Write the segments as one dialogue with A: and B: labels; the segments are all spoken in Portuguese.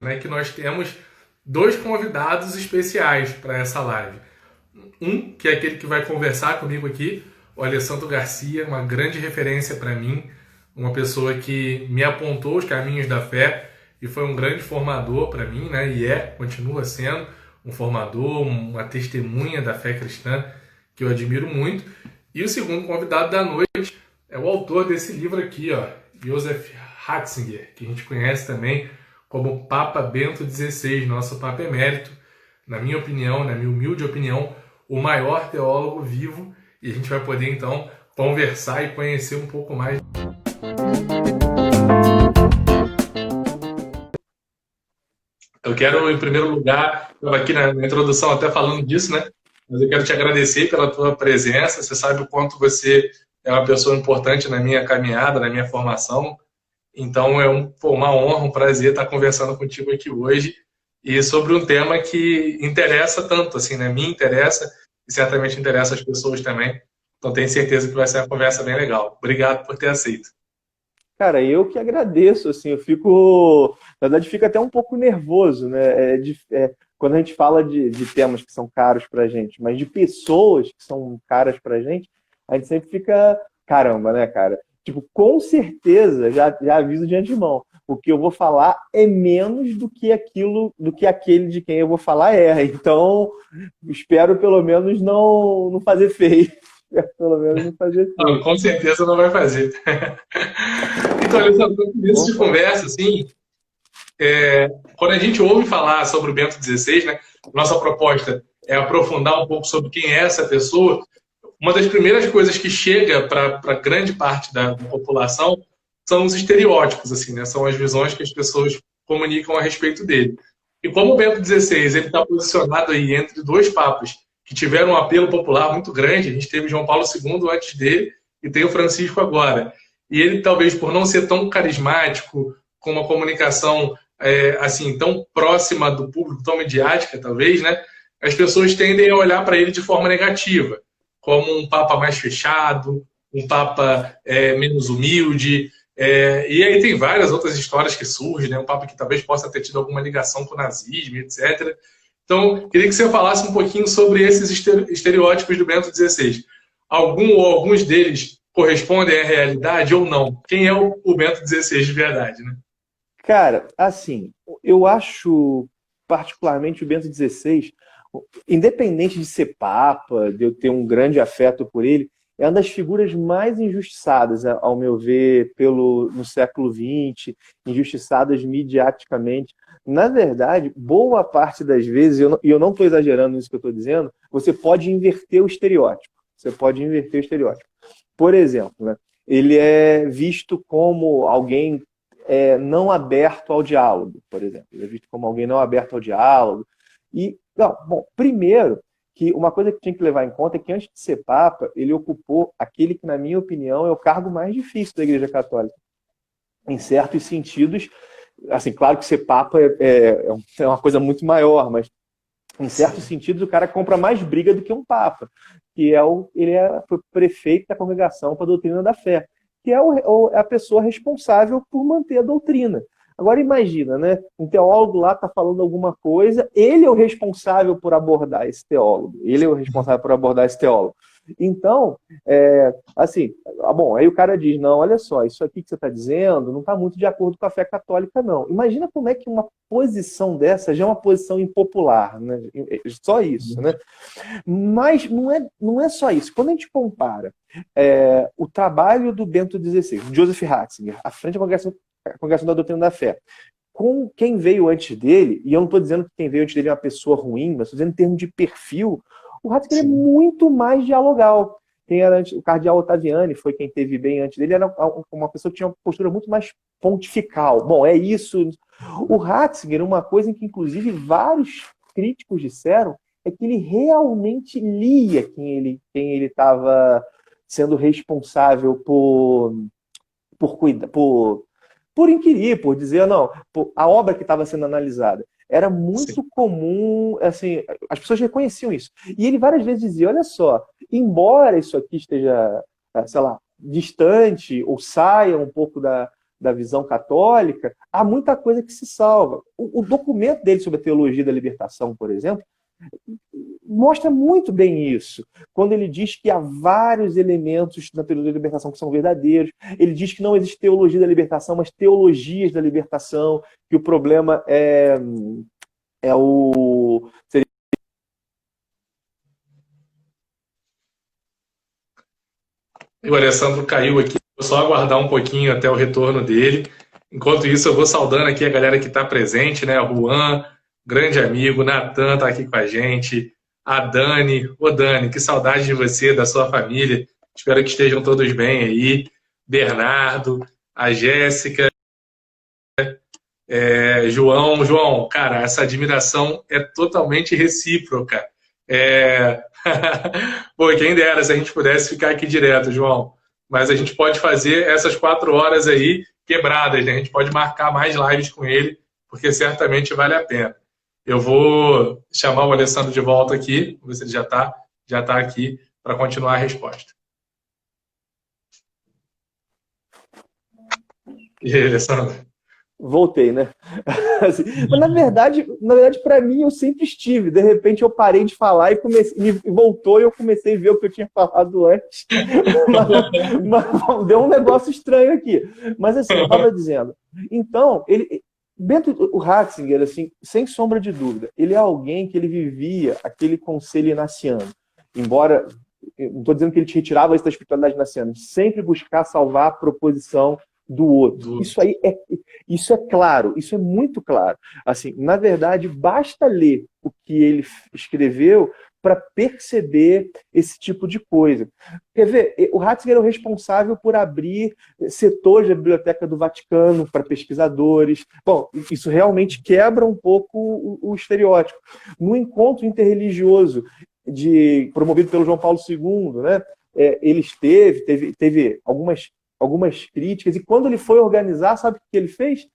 A: né, que nós temos dois convidados especiais para essa live. Um, que é aquele que vai conversar comigo aqui, o Alessandro Garcia, uma grande referência para mim, uma pessoa que me apontou os caminhos da fé e foi um grande formador para mim, né? Continua sendo um formador, uma testemunha da fé cristã que eu admiro muito. E o segundo convidado da noite é o autor desse livro aqui, ó, Joseph Ratzinger, que a gente conhece também como Papa Bento XVI, nosso Papa Emérito, na minha opinião, na minha humilde opinião, o maior teólogo vivo, e a gente vai poder então conversar e conhecer um pouco mais. Eu quero, em primeiro lugar, estava aqui na introdução até falando disso, né? Mas eu quero te agradecer pela tua presença. Você sabe o quanto você é uma pessoa importante na minha caminhada, na minha formação. Então uma honra, um prazer estar conversando contigo aqui hoje e sobre um tema que interessa tanto, assim, né? Me interessa e certamente interessa as pessoas também. Então tenho certeza que vai ser uma conversa bem legal. Obrigado por ter aceito.
B: Cara, eu que agradeço, assim, eu fico, na verdade, fico até um pouco nervoso, né? Quando a gente fala de temas que são caros pra gente, mas de pessoas que são caras pra gente, a gente sempre fica, caramba, né, cara? Tipo, com certeza, já aviso de antemão, o que eu vou falar é menos do que aquilo, do que aquele de quem eu vou falar é. Então, espero pelo menos não fazer feio. Espero pelo menos não fazer
A: Não,
B: feio.
A: com certeza não vai fazer. Então, Alessandro, no começo de
B: Opa.
A: conversa, assim, quando a gente ouve falar sobre o Bento XVI, né, nossa proposta é aprofundar um pouco sobre quem é essa pessoa. Uma das primeiras coisas que chega para grande parte da população são os estereótipos, assim, né? São as visões que as pessoas comunicam a respeito dele. E como o Bento XVI ele está posicionado aí entre dois papas que tiveram um apelo popular muito grande, a gente teve João Paulo II antes dele e tem o Francisco agora. E ele, talvez por não ser tão carismático, com uma comunicação assim tão próxima do público, tão midiática, talvez, né? As pessoas tendem a olhar para ele de forma negativa, como um papa mais fechado, um papa menos humilde. E aí tem várias outras histórias que surgem, né? Um papa que talvez possa ter tido alguma ligação com o nazismo, etc. Então, queria que você falasse um pouquinho sobre esses estereótipos do Bento XVI. Algum ou alguns deles correspondem à realidade ou não? Quem é o Bento XVI de verdade, né?
B: Cara, assim, eu acho particularmente o Bento XVI, independente de ser papa, de eu ter um grande afeto por ele, é uma das figuras mais injustiçadas, ao meu ver, no século XX, injustiçadas midiaticamente. Na verdade, boa parte das vezes, e eu não estou exagerando nisso que eu estou dizendo, você pode inverter o estereótipo. Você pode inverter o estereótipo. Por exemplo, né, ele é visto como alguém não aberto ao diálogo, por exemplo. Ele é visto como alguém não aberto ao diálogo. E, não, bom, primeiro, que uma coisa que tinha que levar em conta é que antes de ser Papa, ele ocupou aquele que, na minha opinião, é o cargo mais difícil da Igreja Católica. Em certos sentidos, assim, claro que ser Papa é uma coisa muito maior, mas em certos sentidos o cara compra mais briga do que um Papa, que foi prefeito da Congregação para a Doutrina da Fé, que é a pessoa responsável por manter a doutrina. Agora imagina, né? Um teólogo lá está falando alguma coisa, ele é o responsável por abordar esse teólogo. Ele é o responsável por abordar esse teólogo. Então, assim, bom, aí o cara diz, não, olha só, isso aqui que você está dizendo não está muito de acordo com a fé católica, não. Imagina como é que uma posição dessa já é uma posição impopular, né? Só isso, né? Mas não é só isso. Quando a gente compara o trabalho do Bento XVI, Joseph Ratzinger, à frente da Congregação da Doutrina da Fé, com quem veio antes dele, e eu não estou dizendo que quem veio antes dele é uma pessoa ruim, mas estou dizendo em termos de perfil, o Ratzinger é muito mais dialogal. Quem era antes, o cardeal Ottaviani foi quem teve bem antes dele, era uma pessoa que tinha uma postura muito mais pontifical. Bom, é isso. O Ratzinger, uma coisa em que inclusive vários críticos disseram, é que ele realmente lia quem ele estava sendo responsável por cuidar, por inquirir, por dizer, não, a obra que estava sendo analisada. Era muito
A: Sim.
B: comum, assim, as pessoas reconheciam isso. E ele várias vezes dizia, olha só, embora isso aqui esteja, sei lá, distante ou saia um pouco da visão católica, há muita coisa que se salva. O documento dele sobre a teologia da libertação, por exemplo, mostra muito bem isso. Quando ele diz que há vários elementos na teologia da libertação que são verdadeiros, ele diz que não existe teologia da libertação, mas teologias da libertação, que o problema é o...
A: O Alessandro caiu aqui, vou só aguardar um pouquinho até o retorno dele. Enquanto isso, eu vou saudando aqui a galera que está presente, né? O Juan, grande amigo, Natan está aqui com a gente, a Dani. Ô Dani, que saudade de você, da sua família. Espero que estejam todos bem aí. Bernardo, a Jéssica, João, cara, essa admiração é totalmente recíproca. Pô, quem dera se a gente pudesse ficar aqui direto, João. Mas a gente pode fazer essas 4 horas aí quebradas, né? A gente pode marcar mais lives com ele, porque certamente vale a pena. Eu vou chamar o Alessandro de volta aqui, vamos ver se ele já tá aqui para continuar a resposta. E aí, Alessandro?
B: Voltei, né? Assim, mas na verdade para mim, eu sempre estive. De repente, eu parei de falar e voltou e eu comecei a ver o que eu tinha falado antes. mas deu um negócio estranho aqui. Mas assim, eu estava dizendo. Então, o Ratzinger, assim, sem sombra de dúvida, ele é alguém que ele vivia aquele conselho inaciano. Embora, não estou dizendo que ele te retirava isso da espiritualidade inaciana, sempre buscar salvar a proposição do outro. Isso é claro, isso é muito claro. Assim, na verdade, basta ler o que ele escreveu para perceber esse tipo de coisa. Quer ver? O Ratzinger é o responsável por abrir setores da Biblioteca do Vaticano para pesquisadores. Bom, isso realmente quebra um pouco o estereótipo. No encontro interreligioso promovido pelo João Paulo II, né, ele teve algumas críticas, e quando ele foi organizar, sabe o que ele fez?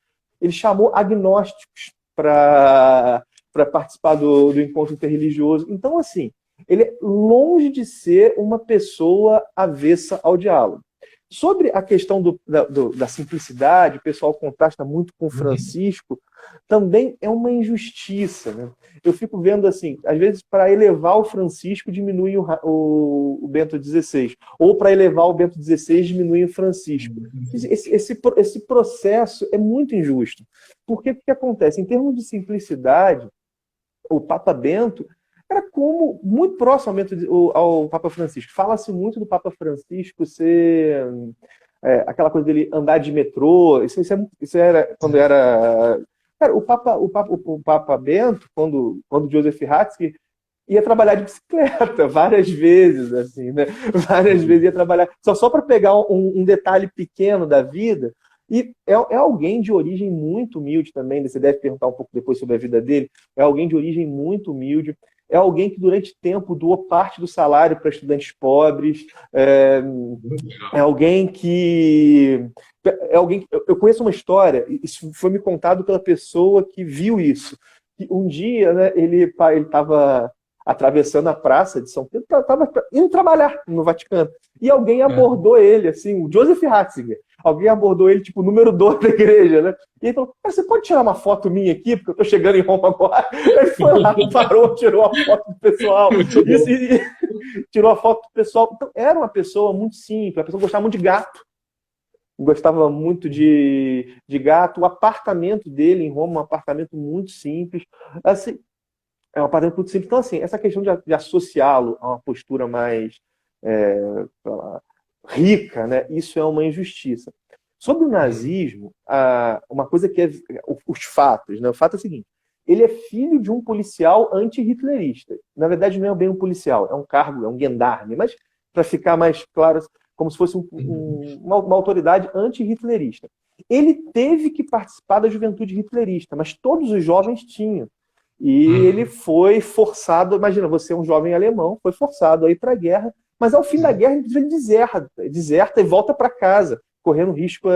B: Ele chamou agnósticos para participar do encontro interreligioso. Então, assim, ele é longe de ser uma pessoa avessa ao diálogo. Sobre a questão da simplicidade, o pessoal contrasta muito com Francisco, também é uma injustiça, né? Eu fico vendo assim, às vezes para elevar o Francisco diminui o Bento XVI, ou para elevar o Bento XVI diminui o Francisco. Esse processo é muito injusto, porque o que acontece? Em termos de simplicidade, o Papa Bento era como muito próximo ao Papa Francisco. Fala-se muito do Papa Francisco ser aquela coisa dele andar de metrô. Isso era quando era... Cara, o Papa Bento, quando Joseph Ratzinger, ia trabalhar de bicicleta várias vezes, assim, né? Várias vezes ia trabalhar, só para pegar um detalhe pequeno da vida. E é alguém de origem muito humilde também, você deve perguntar um pouco depois sobre a vida dele, é alguém de origem muito humilde, é alguém que durante tempo doou parte do salário para estudantes pobres, alguém que... Eu conheço uma história, isso foi me contado pela pessoa que viu isso, que um dia, né, ele estava atravessando a praça de São Pedro, estava indo trabalhar no Vaticano, e alguém abordou ele, assim, o Joseph Ratzinger, alguém abordou ele, tipo, número 2 da igreja, né? E ele falou, você pode tirar uma foto minha aqui, porque eu tô chegando em Roma agora? Ele foi lá, parou, tirou a foto do pessoal, tirou a foto do pessoal. Então, era uma pessoa muito simples, a pessoa gostava muito de gato, gostava muito de gato. O apartamento dele em Roma, um apartamento muito simples, assim, é um apartamento muito simples. Então, assim, essa questão de associá-lo a uma postura mais rica, né? Isso é uma injustiça. Sobre o nazismo, uma coisa que é os fatos, né? O fato é o seguinte: ele é filho de um policial anti-hitlerista. Na verdade, não é bem um policial, é um cargo, é um gendarme, mas para ficar mais claro, como se fosse uma autoridade anti-hitlerista. Ele teve que participar da juventude hitlerista, mas todos os jovens tinham. E ele foi forçado, imagina, você é um jovem alemão, foi forçado a ir para a guerra, mas ao fim da guerra ele deserta e volta para casa, correndo risco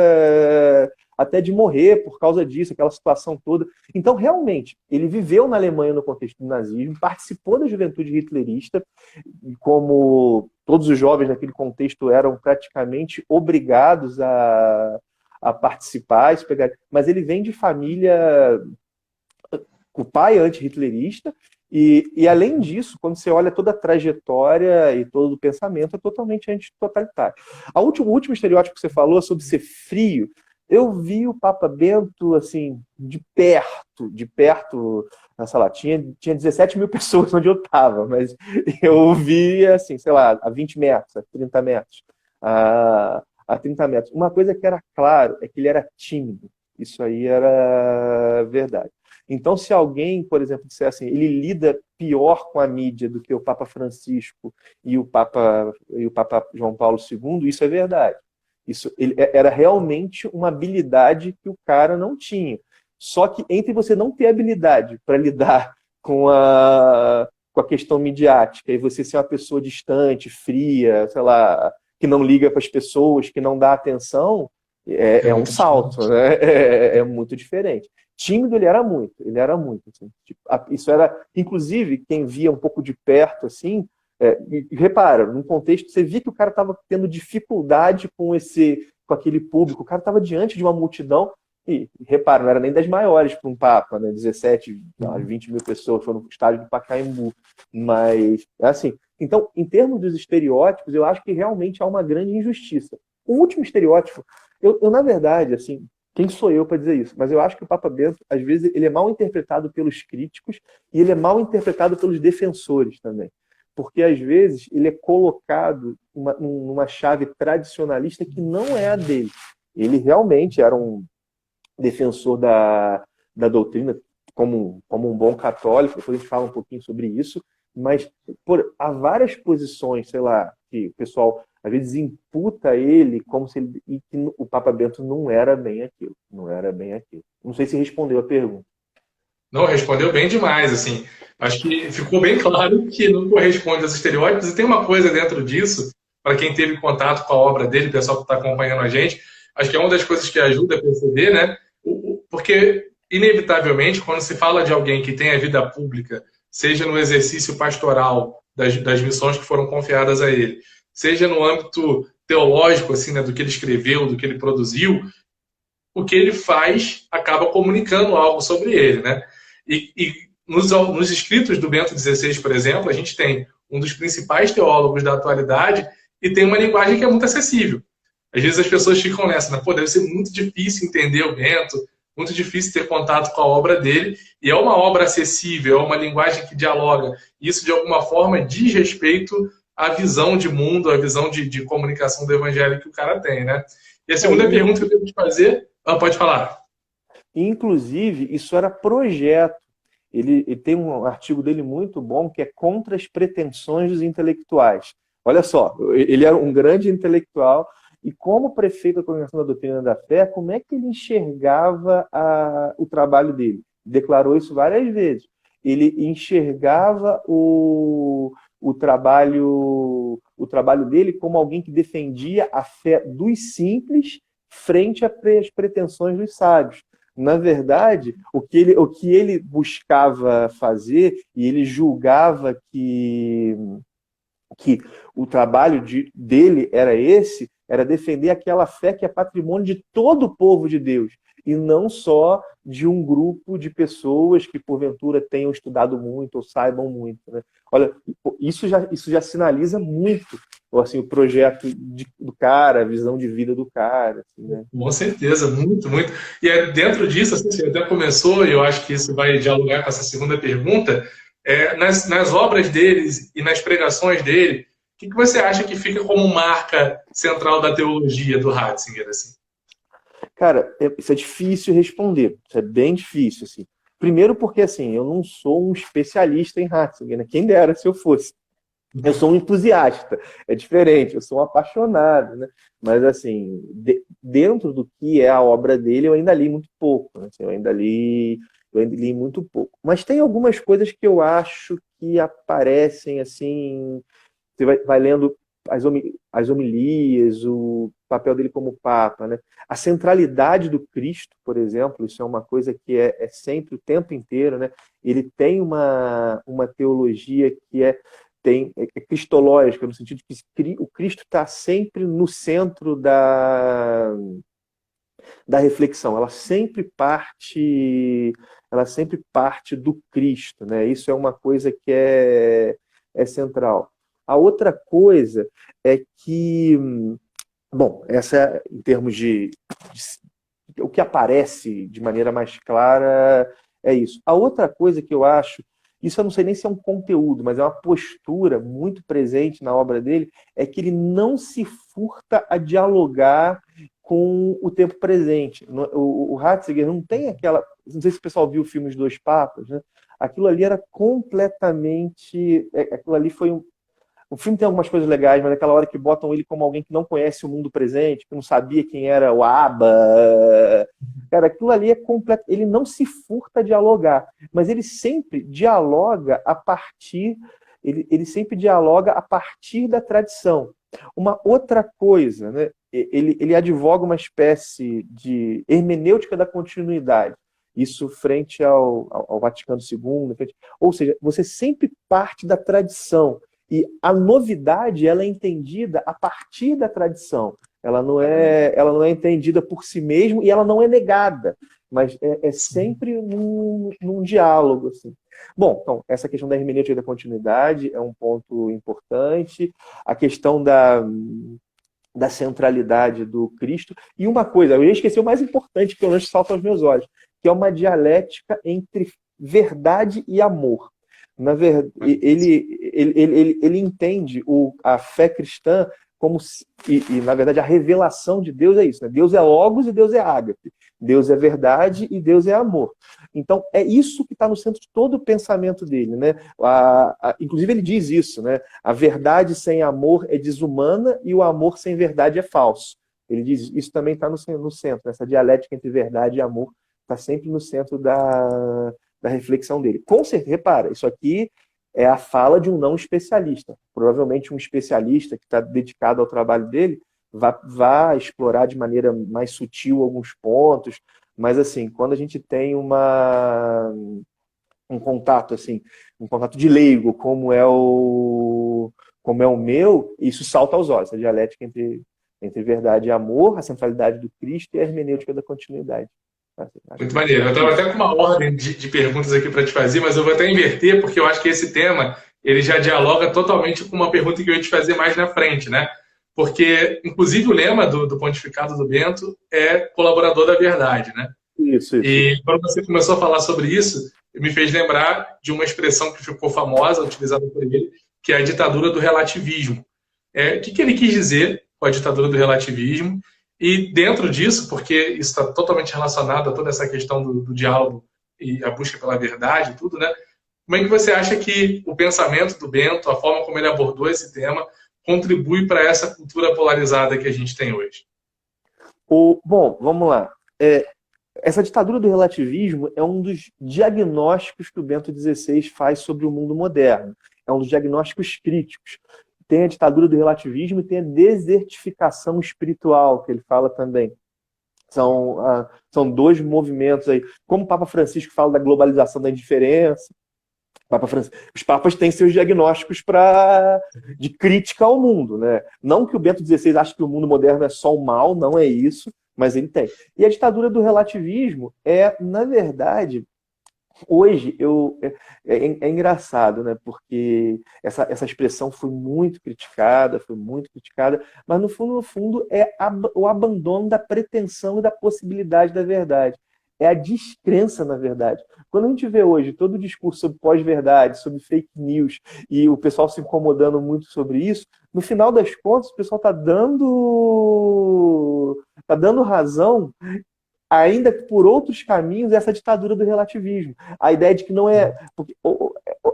B: até de morrer por causa disso, aquela situação toda. Então, realmente, ele viveu na Alemanha no contexto do nazismo, participou da juventude hitlerista, e como todos os jovens naquele contexto eram praticamente obrigados a a participar, mas ele vem de família, o pai é anti-hitlerista, e além disso, quando você olha toda a trajetória e todo o pensamento, é totalmente anti-totalitário. O último estereótipo que você falou sobre ser frio, eu vi o Papa Bento, assim, de perto, sei lá, tinha 17 mil pessoas onde eu estava, mas eu vi, assim, sei lá, a 20 metros, a 30 metros, a 30 metros. Uma coisa que era claro é que ele era tímido. Isso aí era verdade. Então, se alguém, por exemplo, disser assim, ele lida pior com a mídia do que o Papa Francisco e o Papa João Paulo II, isso é verdade. Era realmente uma habilidade que o cara não tinha. Só que entre você não ter habilidade para lidar com a questão midiática e você ser uma pessoa distante, fria, sei lá, que não liga para as pessoas, que não dá atenção, é um salto, né? É muito diferente. Tímido ele era muito. Assim. Tipo, isso era, inclusive, quem via um pouco de perto, assim, e repara, num contexto, você via que o cara estava tendo dificuldade com aquele público, o cara estava diante de uma multidão, e repara, não era nem das maiores para um Papa, né? 17, 20 mil pessoas foram no estádio do Pacaembu. Mas, assim, então, em termos dos estereótipos, eu acho que realmente há uma grande injustiça. O último estereótipo, eu na verdade, assim, quem sou eu para dizer isso? Mas eu acho que o Papa Bento, às vezes, ele é mal interpretado pelos críticos e ele é mal interpretado pelos defensores também. Porque, às vezes, ele é colocado numa chave tradicionalista que não é a dele. Ele realmente era um defensor da doutrina como um bom católico, depois a gente fala um pouquinho sobre isso, mas há várias posições, sei lá, que o pessoal às vezes imputa ele como se ele, e que o Papa Bento não era bem aquilo. Não sei se respondeu a pergunta.
A: Não, respondeu bem demais, assim. Acho que ficou bem claro que não corresponde aos estereótipos. E tem uma coisa dentro disso, para quem teve contato com a obra dele, o pessoal que está acompanhando a gente, acho que é uma das coisas que ajuda a perceber, né? Porque, inevitavelmente, quando se fala de alguém que tem a vida pública, seja no exercício pastoral das missões que foram confiadas a ele, seja no âmbito teológico, assim, né, do que ele escreveu, do que ele produziu, o que ele faz acaba comunicando algo sobre ele, né? E nos escritos do Bento XVI, por exemplo, a gente tem um dos principais teólogos da atualidade e tem uma linguagem que é muito acessível. Às vezes as pessoas ficam nessa, né? Pô, deve ser muito difícil entender o Bento, muito difícil ter contato com a obra dele, e é uma obra acessível, é uma linguagem que dialoga. Isso, de alguma forma, diz respeito à visão de mundo, à visão de comunicação do evangelho que o cara tem, né? E a segunda pergunta que eu tenho que te fazer... pode falar.
B: Inclusive, isso era projeto. Ele tem um artigo dele muito bom que é Contra as Pretensões dos Intelectuais. Olha só, ele era um grande intelectual e como prefeito da Congregação da Doutrina da Fé, como é que ele enxergava o trabalho dele? Declarou isso várias vezes. Ele enxergava o trabalho dele como alguém que defendia a fé dos simples frente às pretensões dos sábios. Na verdade, o que ele buscava fazer, e ele julgava que o trabalho dele era defender aquela fé que é patrimônio de todo o povo de Deus, e não só de um grupo de pessoas que, porventura, tenham estudado muito ou saibam muito. Né? Olha, isso já sinaliza muito assim, o projeto do cara, a visão de vida do cara. Assim, né?
A: Com certeza, muito, muito. E dentro disso, assim, você até começou, e eu acho que isso vai dialogar com essa segunda pergunta, nas obras deles e nas pregações dele, o que você acha que fica como marca central da teologia do Ratzinger? Assim?
B: Cara, isso é difícil responder. Isso é bem difícil. Assim. Primeiro porque assim, eu não sou um especialista em Ratzinger. Né? Quem dera se eu fosse. Eu sou um entusiasta. É diferente. Eu sou um apaixonado. Né? Mas assim, dentro do que é a obra dele, eu ainda li muito pouco. Né? Assim, eu ainda li muito pouco. Mas tem algumas coisas que eu acho que aparecem assim... Você vai lendo as homilias, o papel dele como Papa, né? A centralidade do Cristo, por exemplo, isso é uma coisa que é sempre o tempo inteiro, né? Ele tem uma teologia que é cristológica, no sentido de que o Cristo está sempre no centro da reflexão, ela sempre parte do Cristo, né? Isso é uma coisa que é central. A outra coisa é que, bom, essa em termos o que aparece de maneira mais clara é isso. A outra coisa que eu acho, isso eu não sei nem se é um conteúdo, mas é uma postura muito presente na obra dele, é que ele não se furta a dialogar com o tempo presente. O Ratzinger não tem aquela... Não sei se o pessoal viu o filme Os Dois Papas, né? Aquilo ali era completamente... Aquilo ali foi um... O filme tem algumas coisas legais, mas naquela hora que botam ele como alguém que não conhece o mundo presente, que não sabia quem era o Abba. Cara, aquilo ali é completo. Ele não se furta a dialogar, mas ele sempre dialoga a partir. Ele sempre dialoga a partir da tradição. Uma outra coisa, né? Ele advoga uma espécie de hermenêutica da continuidade. Isso frente ao Vaticano II. Ou seja, você sempre parte da tradição. E a novidade, ela é entendida a partir da tradição. Ela não é entendida por si mesma e ela não é negada. Mas é sempre num diálogo. Assim. Bom, então, essa questão da hermenêutica da continuidade é um ponto importante. A questão da centralidade do Cristo. E uma coisa, eu ia esquecer o mais importante, que pelo menos salta aos meus olhos, que é uma dialética entre verdade e amor. Na verdade, ele entende a fé cristã como na verdade, a revelação de Deus é isso. Né? Deus é logos e Deus é ágape. Deus é verdade e Deus é amor. Então, é isso que está no centro de todo o pensamento dele. Né? Inclusive, ele diz isso. Né? A verdade sem amor é desumana e o amor sem verdade é falso. Ele diz isso também está no centro. Essa dialética entre verdade e amor está sempre no centro da reflexão dele. Com certeza, repara, isso aqui é a fala de um não especialista. Provavelmente um especialista que está dedicado ao trabalho dele vai explorar de maneira mais sutil alguns pontos, mas assim, quando a gente tem um contato assim, um contato de leigo, como é o meu, isso salta aos olhos, a dialética entre verdade e amor, a centralidade do Cristo e a hermenêutica da continuidade.
A: Muito maneiro. Eu estava até com uma ordem de perguntas aqui para te fazer, mas eu vou até inverter, porque eu acho que esse tema ele já dialoga totalmente com uma pergunta que eu ia te fazer mais na frente, né? Porque, inclusive, o lema do pontificado do Bento é colaborador da verdade, né?
B: Isso.
A: E quando você começou a falar sobre isso, me fez lembrar de uma expressão que ficou famosa, utilizada por ele, que é a ditadura do relativismo. O que ele quis dizer com a ditadura do relativismo? E dentro disso, porque isso está totalmente relacionado a toda essa questão do diálogo e a busca pela verdade e tudo, né? Como é que você acha que o pensamento do Bento, a forma como ele abordou esse tema, contribui para essa cultura polarizada que a gente tem hoje?
B: Bom, vamos lá. Essa ditadura do relativismo é um dos diagnósticos que o Bento XVI faz sobre o mundo moderno. É um dos diagnósticos críticos. Tem a ditadura do relativismo e tem a desertificação espiritual, que ele fala também. São dois movimentos aí. Como o Papa Francisco fala da globalização da indiferença, os papas têm seus diagnósticos de crítica ao mundo. Né? Não que o Bento XVI ache que o mundo moderno é só o mal, não é isso, mas ele tem. E a ditadura do relativismo na verdade... Hoje, é engraçado, né? Porque essa expressão foi muito criticada, mas no fundo é o abandono da pretensão e da possibilidade da verdade. É a descrença na verdade. Quando a gente vê hoje todo o discurso sobre pós-verdade, sobre fake news, e o pessoal se incomodando muito sobre isso, no final das contas, o pessoal está dando razão ainda por outros caminhos, essa ditadura do relativismo. A ideia de que não é... Porque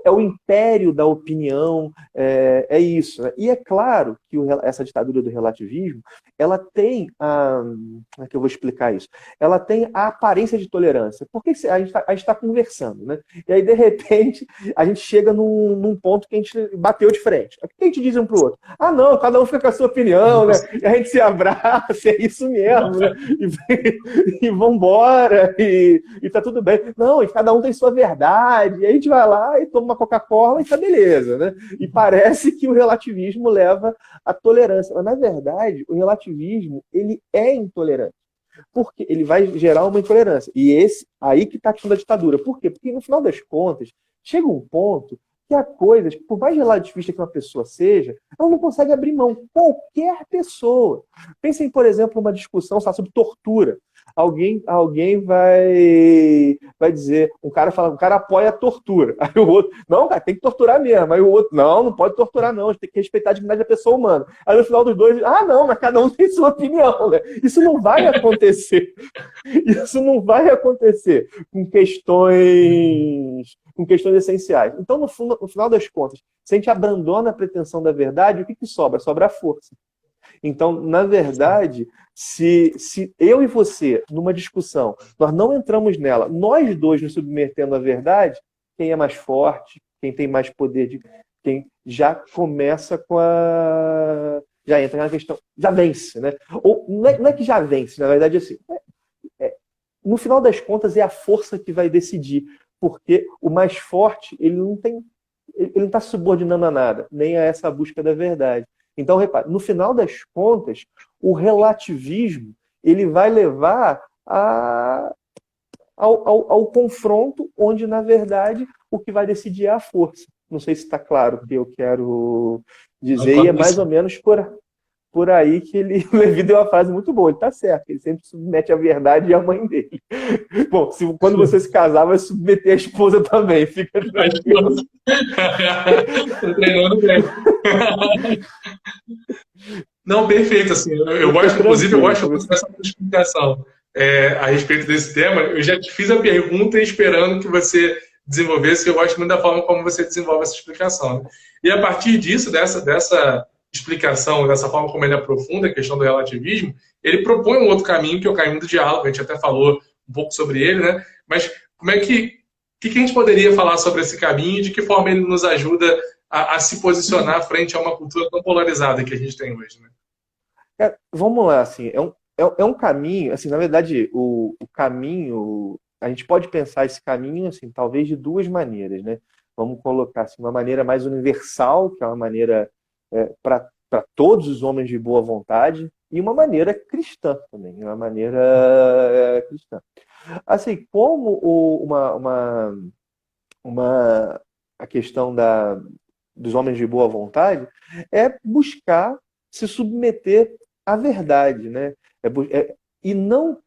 B: é o império da opinião, é isso. Né? E é claro que essa ditadura do relativismo, ela tem como é que eu vou explicar isso? Ela tem a aparência de tolerância. Porque a gente está conversando, né? E aí, de repente, a gente chega num ponto que a gente bateu de frente. O que a gente diz um para o outro? Ah, não, cada um fica com a sua opinião, né? E a gente se abraça, é isso mesmo, né? E vambora, e tá tudo bem. Não, e cada um tem sua verdade. E a gente vai lá e toma uma Coca-Cola e tá beleza, né? E parece que o relativismo leva à tolerância. Mas, na verdade, o relativismo, ele é intolerante. Porque ele vai gerar uma intolerância. E aí que está a questão da ditadura. Por quê? Porque no final das contas, chega um ponto que há coisas, por mais relativista que uma pessoa seja, ela não consegue abrir mão. Qualquer pessoa. Pensem, por exemplo, numa discussão sobre tortura. Alguém vai dizer, um cara apoia a tortura. Aí o outro, não, cara, tem que torturar mesmo. Aí o outro, não pode torturar não, a gente tem que respeitar a dignidade da pessoa humana. Aí no final dos dois, não, mas cada um tem sua opinião, né? Isso não vai acontecer. Isso não vai acontecer com questões essenciais. Então, no final das contas, se a gente abandona a pretensão da verdade, o que sobra? Sobra a força. Então, na verdade, se eu e você, numa discussão, nós não entramos nela, nós dois nos submetendo à verdade, quem é mais forte, quem tem mais poder, quem já começa já entra na questão, já vence, né? Ou não é que já vence, na verdade, assim, no final das contas, é a força que vai decidir, porque o mais forte, ele não está subordinando a nada, nem a essa busca da verdade. Então, repare, no final das contas, o relativismo ele vai levar ao confronto, onde, na verdade, o que vai decidir é a força. Não sei se está claro o que eu quero dizer, e é mais ou menos por aí que o Levi deu uma frase muito boa. Ele está certo, ele sempre submete a verdade e a mãe dele. Bom, quando você se casar, vai submeter a esposa também. Fica tranquilo.
A: Estou treinando bem. Não, perfeito. Assim, inclusive, eu gosto dessa explicação a respeito desse tema. Eu já te fiz a pergunta esperando que você desenvolvesse, eu gosto muito da forma como você desenvolve essa explicação. Né? E a partir disso, dessa explicação, dessa forma como ele aprofunda a questão do relativismo, ele propõe um outro caminho, que é o caminho do diálogo. A gente até falou um pouco sobre ele, né? Mas como é que a gente poderia falar sobre esse caminho e de que forma ele nos ajuda a se posicionar frente a uma cultura tão polarizada que a gente tem hoje, né?
B: Vamos lá, assim, é um caminho, assim, na verdade, o caminho, a gente pode pensar esse caminho, assim, talvez de duas maneiras, né? Vamos colocar, assim, uma maneira mais universal, que é uma maneira para todos os homens de boa vontade, e uma maneira cristã também, uma maneira cristã. Assim, como a questão dos homens de boa vontade é buscar se submeter à verdade, né? E não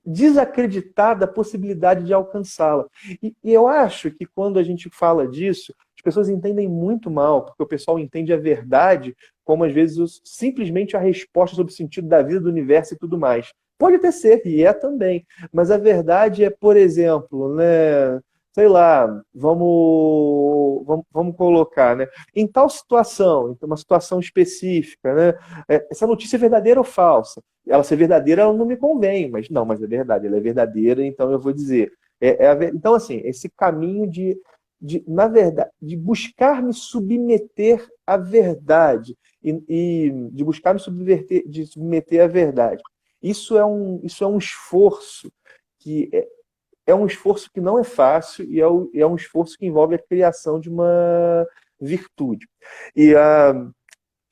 B: desacreditar da possibilidade de alcançá-la. E eu acho que quando a gente fala disso, as pessoas entendem muito mal, porque o pessoal entende a verdade como, às vezes, simplesmente a resposta sobre o sentido da vida, do universo e tudo mais. Pode até ser, e é também. Mas a verdade é, por exemplo, né? Sei lá, vamos colocar, né? Em tal situação, em uma situação específica, né? Essa notícia é verdadeira ou falsa? Ela ser verdadeira, ela não me convém, mas é verdade, ela é verdadeira, então eu vou dizer. Então, assim, esse caminho na verdade, de buscar me submeter à verdade e de buscar me submeter à verdade. Isso é um esforço que um esforço que não é fácil e é um esforço que envolve a criação de uma virtude. E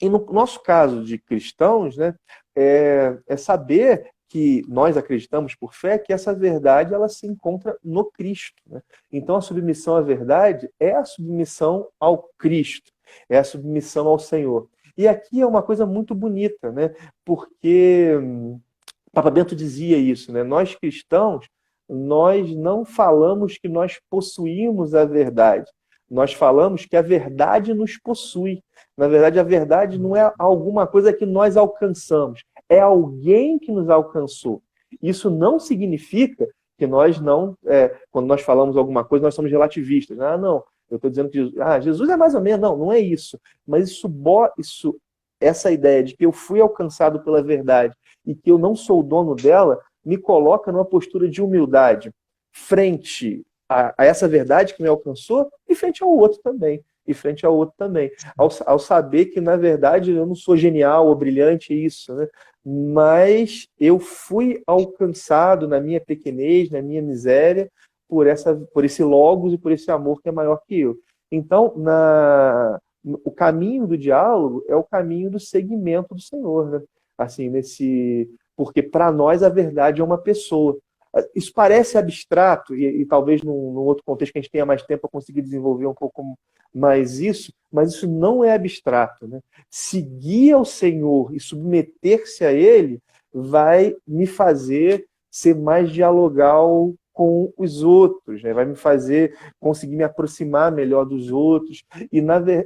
B: no nosso caso de cristãos, né, é saber que nós acreditamos por fé que essa verdade ela se encontra no Cristo. Né? Então a submissão à verdade é a submissão ao Cristo, é a submissão ao Senhor. E aqui é uma coisa muito bonita, né? Porque Papa Bento dizia isso, né? Nós cristãos, nós não falamos que nós possuímos a verdade. Nós falamos que a verdade nos possui. Na verdade, a verdade não é alguma coisa que nós alcançamos. É alguém que nos alcançou. Isso não significa que nós não... quando nós falamos alguma coisa, nós somos relativistas. Não. Eu estou dizendo que Jesus é mais ou menos. Não é isso. Mas essa ideia de que eu fui alcançado pela verdade e que eu não sou o dono dela, me coloca numa postura de humildade frente a essa verdade que me alcançou e frente ao outro também. Ao saber que, na verdade, eu não sou genial ou brilhante, isso, né? Mas eu fui alcançado na minha pequenez, na minha miséria, por esse logos e por esse amor que é maior que eu. Então, o caminho do diálogo é o caminho do seguimento do Senhor, né? Assim, porque para nós a verdade é uma pessoa. Isso parece abstrato, e talvez num outro contexto que a gente tenha mais tempo para conseguir desenvolver um pouco mais isso, mas isso não é abstrato, né? Seguir ao Senhor e submeter-se a Ele vai me fazer ser mais dialogal com os outros, né? Vai me fazer conseguir me aproximar melhor dos outros,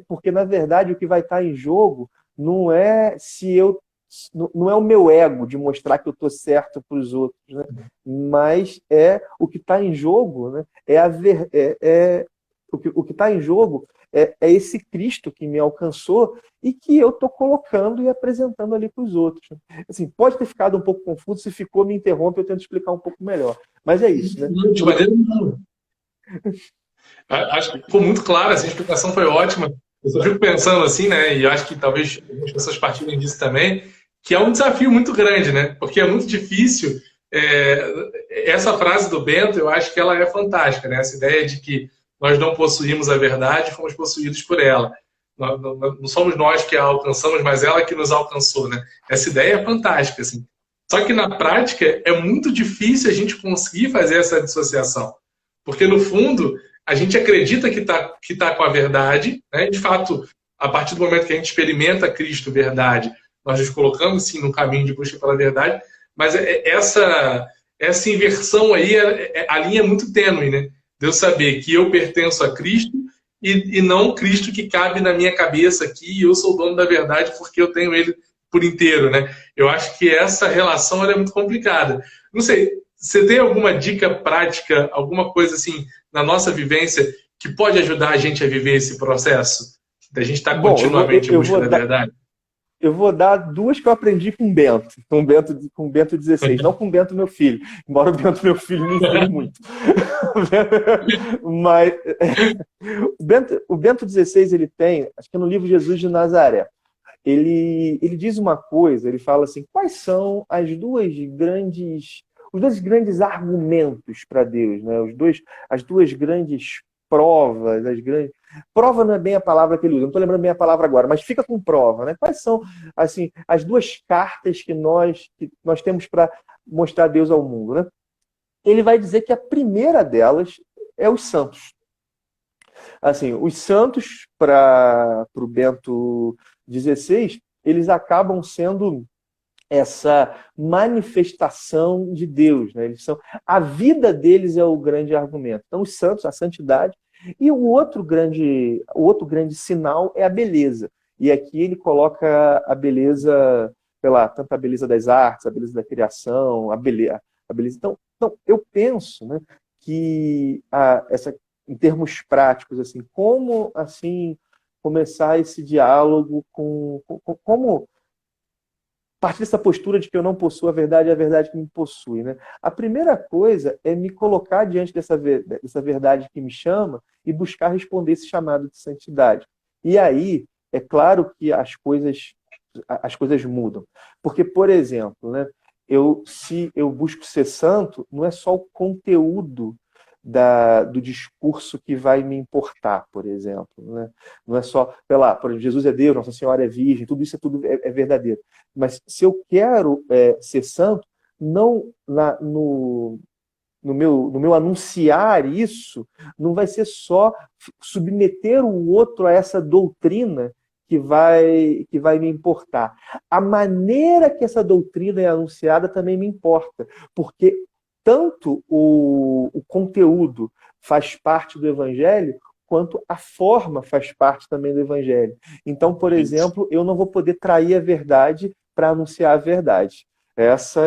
B: porque na verdade o que vai estar em jogo não é se eu não é o meu ego de mostrar que eu estou certo para os outros, né? Mas é o que está em jogo, né? O que está em jogo é esse Cristo que me alcançou e que eu estou colocando e apresentando ali para os outros. Assim, pode ter ficado um pouco confuso, se ficou, me interrompe, eu tento explicar um pouco melhor. Mas é isso, né?
A: De maneira nenhuma. Acho que ficou muito claro, assim, a explicação foi ótima. Eu só fico pensando assim, né? E acho que talvez algumas pessoas partilhem disso também, que é um desafio muito grande, né? Porque é muito difícil. Essa frase do Bento, eu acho que ela é fantástica, né? Essa ideia de que nós não possuímos a verdade, fomos possuídos por ela. Não somos nós que a alcançamos, mas ela que nos alcançou, né? Essa ideia é fantástica, assim. Só que na prática é muito difícil a gente conseguir fazer essa dissociação. Porque, no fundo, a gente acredita que tá com a verdade, né? De fato, a partir do momento que a gente experimenta Cristo, verdade, nós nos colocamos, sim, no caminho de busca pela verdade, mas essa inversão aí, a linha é muito tênue, né? De eu saber que eu pertenço a Cristo e não Cristo que cabe na minha cabeça aqui e eu sou o dono da verdade porque eu tenho ele por inteiro, né? Eu acho que essa relação ela é muito complicada. Não sei, você tem alguma dica prática, alguma coisa assim, na nossa vivência, que pode ajudar a gente a viver esse processo? Da gente estar continuamente em busca da verdade?
B: Eu vou dar duas que eu aprendi com Bento XVI, não com Bento, meu filho, embora o Bento, meu filho, me ensine muito. Mas o Bento XVI, ele tem, acho que é no livro Jesus de Nazaré, ele diz uma coisa, ele fala assim, quais são os dois grandes argumentos para Deus, né? As duas grandes provas, prova não é bem a palavra que ele usa, não estou lembrando bem a palavra agora, mas fica com prova, né? Quais são assim as duas cartas que nós temos para mostrar Deus ao mundo, né? Ele vai dizer que a primeira delas é os santos. Assim, os santos para o Bento XVI, eles acabam sendo essa manifestação de Deus, né? A vida deles é o grande argumento. Então, os santos, a santidade, e o outro grande sinal é a beleza. E aqui ele coloca a beleza, tanto a beleza das artes, a beleza da criação, a beleza. Então eu penso, né, que em termos práticos, assim, como assim começar esse diálogo como partir dessa postura de que eu não possuo a verdade, é a verdade que me possui, né? A primeira coisa é me colocar diante dessa verdade que me chama e buscar responder esse chamado de santidade. E aí, é claro que as coisas mudam. Porque, por exemplo, né, se eu busco ser santo, não é só o conteúdo do discurso que vai me importar, por exemplo, né? Não é só, por exemplo, Jesus é Deus, Nossa Senhora é virgem, tudo isso é verdadeiro. Mas se eu quero ser santo, não no meu anunciar isso, não vai ser só submeter o outro a essa doutrina que vai me importar. A maneira que essa doutrina é anunciada também me importa, porque tanto o conteúdo faz parte do evangelho, quanto a forma faz parte também do evangelho. Então, por exemplo, eu não vou poder trair a verdade para anunciar a verdade. Essa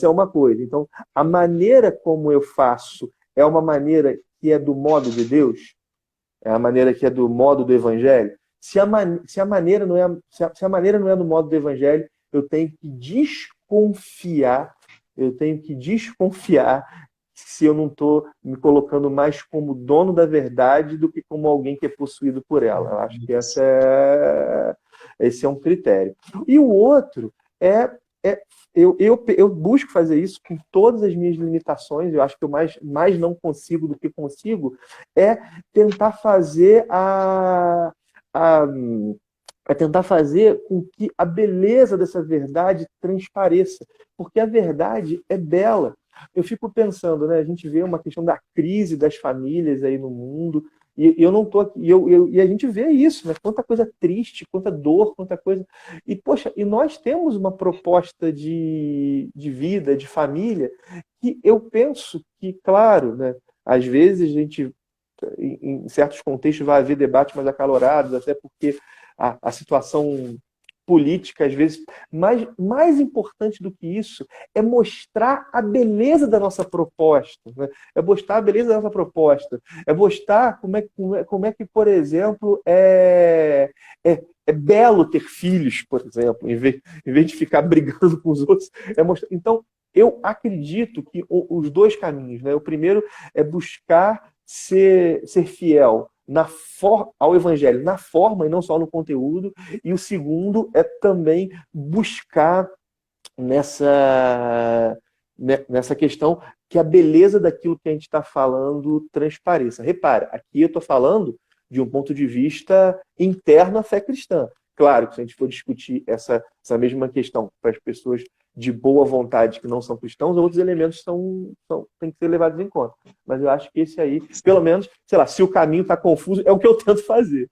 B: é uma coisa. Então, a maneira como eu faço é uma maneira que é do modo de Deus, é a maneira que é do modo do evangelho. Se a maneira não é do modo do evangelho, eu tenho que desconfiar se eu não estou me colocando mais como dono da verdade do que como alguém que é possuído por ela. Eu acho que esse é um critério. E o outro eu busco fazer isso com todas as minhas limitações, eu acho que eu mais não consigo do que consigo, é tentar fazer é tentar fazer com que a beleza dessa verdade transpareça, porque a verdade é bela. Eu fico pensando, né? A gente vê uma questão da crise das famílias aí no mundo, e eu não tô aqui, e a gente vê isso, né? Quanta coisa triste, quanta dor, quanta coisa. E, poxa, e nós temos uma proposta de vida, de família, que eu penso que, claro, né? Às vezes a gente, em certos contextos, vai haver debates mais acalorados, até porque a situação política, às vezes, mas mais importante do que isso é mostrar a beleza da nossa proposta, né? É mostrar a beleza da nossa proposta, é mostrar como é que, por exemplo, é belo ter filhos, por exemplo, em vez de ficar brigando com os outros. Então, eu acredito que os dois caminhos, né? O primeiro é buscar ser fiel ao evangelho na forma e não só no conteúdo, e o segundo é também buscar nessa questão que a beleza daquilo que a gente está falando transpareça. Repara, aqui eu estou falando de um ponto de vista interno à fé cristã. Claro que se a gente for discutir essa mesma questão para as pessoas de boa vontade que não são cristãos, outros elementos têm que ser levados em conta. Mas eu acho que esse aí, pelo menos, sei lá, se o caminho está confuso, é o que eu tento fazer.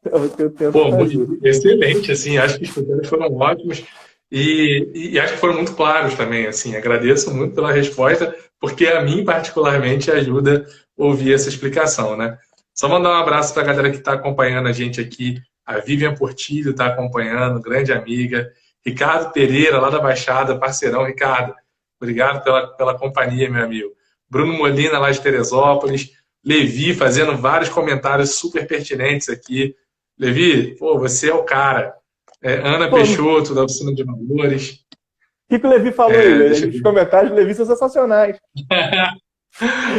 B: É o que eu tento
A: Pô,
B: fazer.
A: excelente, assim, acho que os comentários foram ótimos e acho que foram muito claros também, assim, agradeço muito pela resposta, porque a mim particularmente ajuda a ouvir essa explicação, né? Só mandar um abraço para a galera que está acompanhando a gente aqui, a Vivian Portilho está acompanhando, grande amiga, Ricardo Pereira, lá da Baixada, parceirão, Ricardo, obrigado pela companhia, meu amigo. Bruno Molina, lá de Teresópolis, Levi fazendo vários comentários super pertinentes aqui. Levi, pô, você é o cara. Ana
B: Pô,
A: Peixoto, da Oficina de Valores.
B: o que o Levi falou aí?
A: Deixa eu
B: Os
A: ver.
B: comentários do Levi são sensacionais.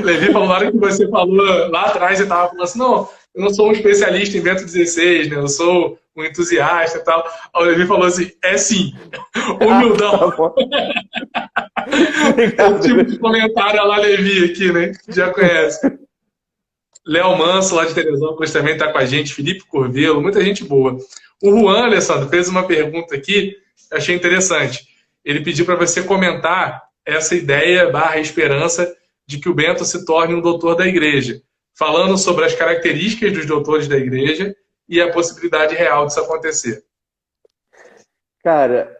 A: Levi falou, na hora que você falou lá atrás, você estava falando assim, não, eu não sou um especialista em Bento XVI, né? Eu sou um entusiasta e tal. Aí o Levi falou assim, é sim,
B: Ah,
A: humildão.
B: tá bom.
A: Esse
B: Obrigado,
A: tipo de
B: Levi.
A: comentário lá, Levi, aqui, né? Já conhece. Léo Manso, lá de Teresópolis, também está com a gente. Felipe Curvelo, muita gente boa. O Juan, Alessandro, fez uma pergunta aqui, eu achei interessante. Ele pediu para você comentar essa ideia barra esperança de que o Bento se torne um doutor da igreja, falando sobre as características dos doutores da igreja e a possibilidade real disso acontecer.
B: Cara,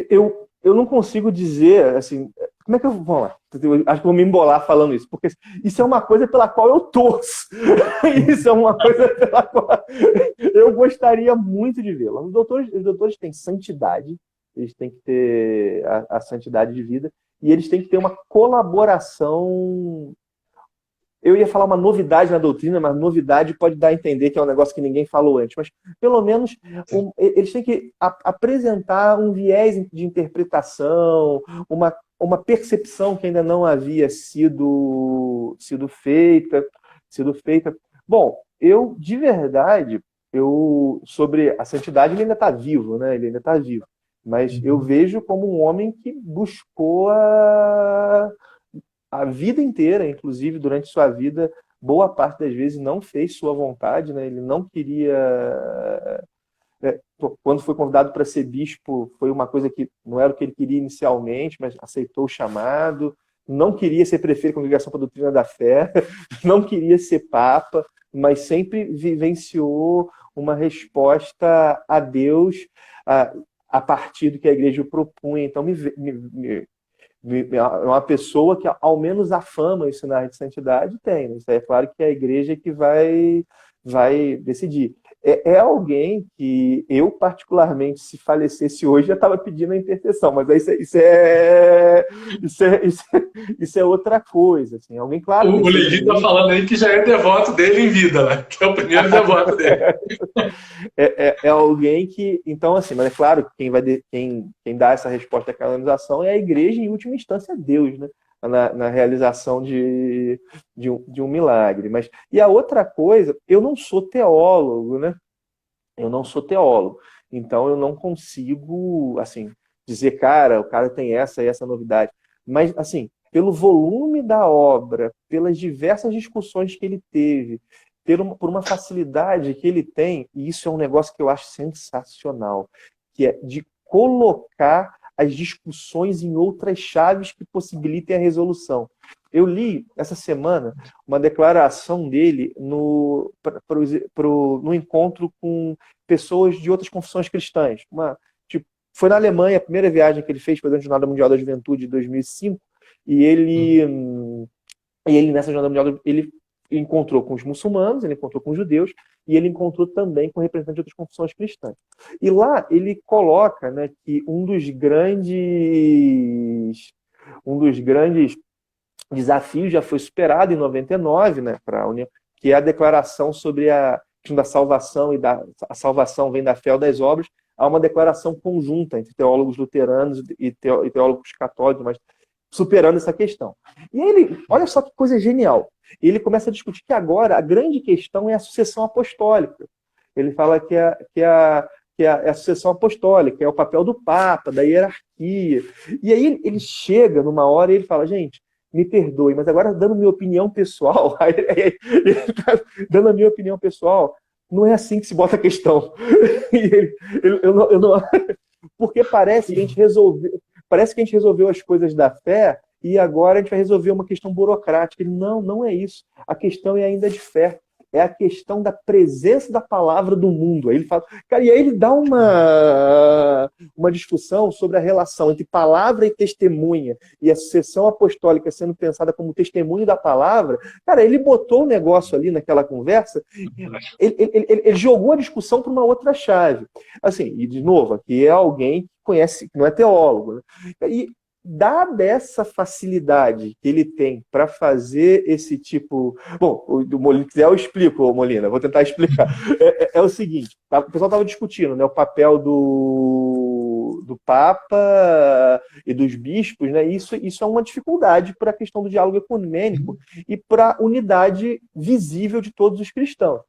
B: eu não consigo dizer, assim, como é que eu vou lá? Eu acho que eu vou me embolar falando isso, porque isso é uma coisa pela qual eu torço. Isso é uma coisa pela qual eu gostaria muito de vê-lo. Os doutores têm santidade, eles têm que ter a santidade de vida, e eles têm que ter uma colaboração. Eu ia falar uma novidade na doutrina, mas novidade pode dar a entender que é um negócio que ninguém falou antes. Mas, pelo menos, eles têm que apresentar um viés de interpretação, uma percepção que ainda não havia sido feita. Bom, de verdade, sobre a santidade, ele ainda está vivo, né? Ele ainda está vivo. Mas eu vejo como um homem que buscou a vida inteira, inclusive durante sua vida, boa parte das vezes não fez sua vontade, né? Ele não queria. Quando foi convidado para ser bispo, foi uma coisa que não era o que ele queria inicialmente, mas aceitou o chamado. Não queria ser prefeito da Congregação para a Doutrina da Fé, não queria ser papa, mas sempre vivenciou uma resposta a Deus a partir do que a igreja propunha. Então, é uma pessoa que, ao menos, a fama e o sinal de santidade tem. Né? Isso aí é claro que é a igreja que vai decidir. É alguém que eu, particularmente, se falecesse hoje, já estava pedindo a intercessão, mas isso é outra coisa. Assim. Alguém, claro, tem
A: O
B: seus
A: Levi está
B: limites.
A: falando aí que já é devoto dele em vida, né? Que é o primeiro devoto dele.
B: É alguém que. Então, assim, mas é claro que quem dá essa resposta à canonização é a igreja, em última instância, Deus, né? Na realização de um milagre. E a outra coisa, eu não sou teólogo, né? Eu não sou teólogo. Então, eu não consigo, assim, dizer, cara, o cara tem essa e essa novidade. Mas, assim, pelo volume da obra, pelas diversas discussões que ele teve, por uma facilidade que ele tem, e isso é um negócio que eu acho sensacional, que é de colocar as discussões em outras chaves que possibilitem a resolução. Eu li essa semana uma declaração dele no encontro com pessoas de outras confissões cristãs. Tipo, foi na Alemanha, a primeira viagem que ele fez, foi na Jornada Mundial da Juventude de 2005, e ele nessa Jornada Mundial, ele encontrou com os muçulmanos, ele encontrou com os judeus, e ele encontrou também com representantes de outras confissões cristãs. E lá ele coloca, né, que um dos grandes desafios já foi superado em 99, né, para a União, que é a declaração sobre a questão da salvação, e a salvação vem da fé ou das obras. Há uma declaração conjunta entre teólogos luteranos e teólogos católicos, mas superando essa questão. E ele, olha só que coisa genial, ele começa a discutir que agora a grande questão é a sucessão apostólica. Ele fala que é a sucessão apostólica, é o papel do Papa, da hierarquia. E aí ele chega numa hora e ele fala, gente, me perdoe, mas agora dando minha opinião pessoal, ele tá dando a minha opinião pessoal, não é assim que se bota a questão. Eu não, porque parece que a gente resolveu as coisas da fé e agora a gente vai resolver uma questão burocrática. Ele, não é isso. A questão é ainda de fé. É a questão da presença da palavra do mundo. Aí ele fala, cara, e aí ele dá uma discussão sobre a relação entre palavra e testemunha, e a sucessão apostólica sendo pensada como testemunho da palavra. Cara, ele botou o negócio ali naquela conversa, ele jogou a discussão para uma outra chave. Assim, e de novo, aqui é alguém que conhece, que não é teólogo, né? E dada essa facilidade que ele tem para fazer esse tipo... Bom, do Molina, se quiser eu explico, Molina, vou tentar explicar. É o seguinte, o pessoal estava discutindo, né, o papel do Papa e dos bispos, né? Isso é uma dificuldade para a questão do diálogo ecumênico e para a unidade visível de todos os cristãos.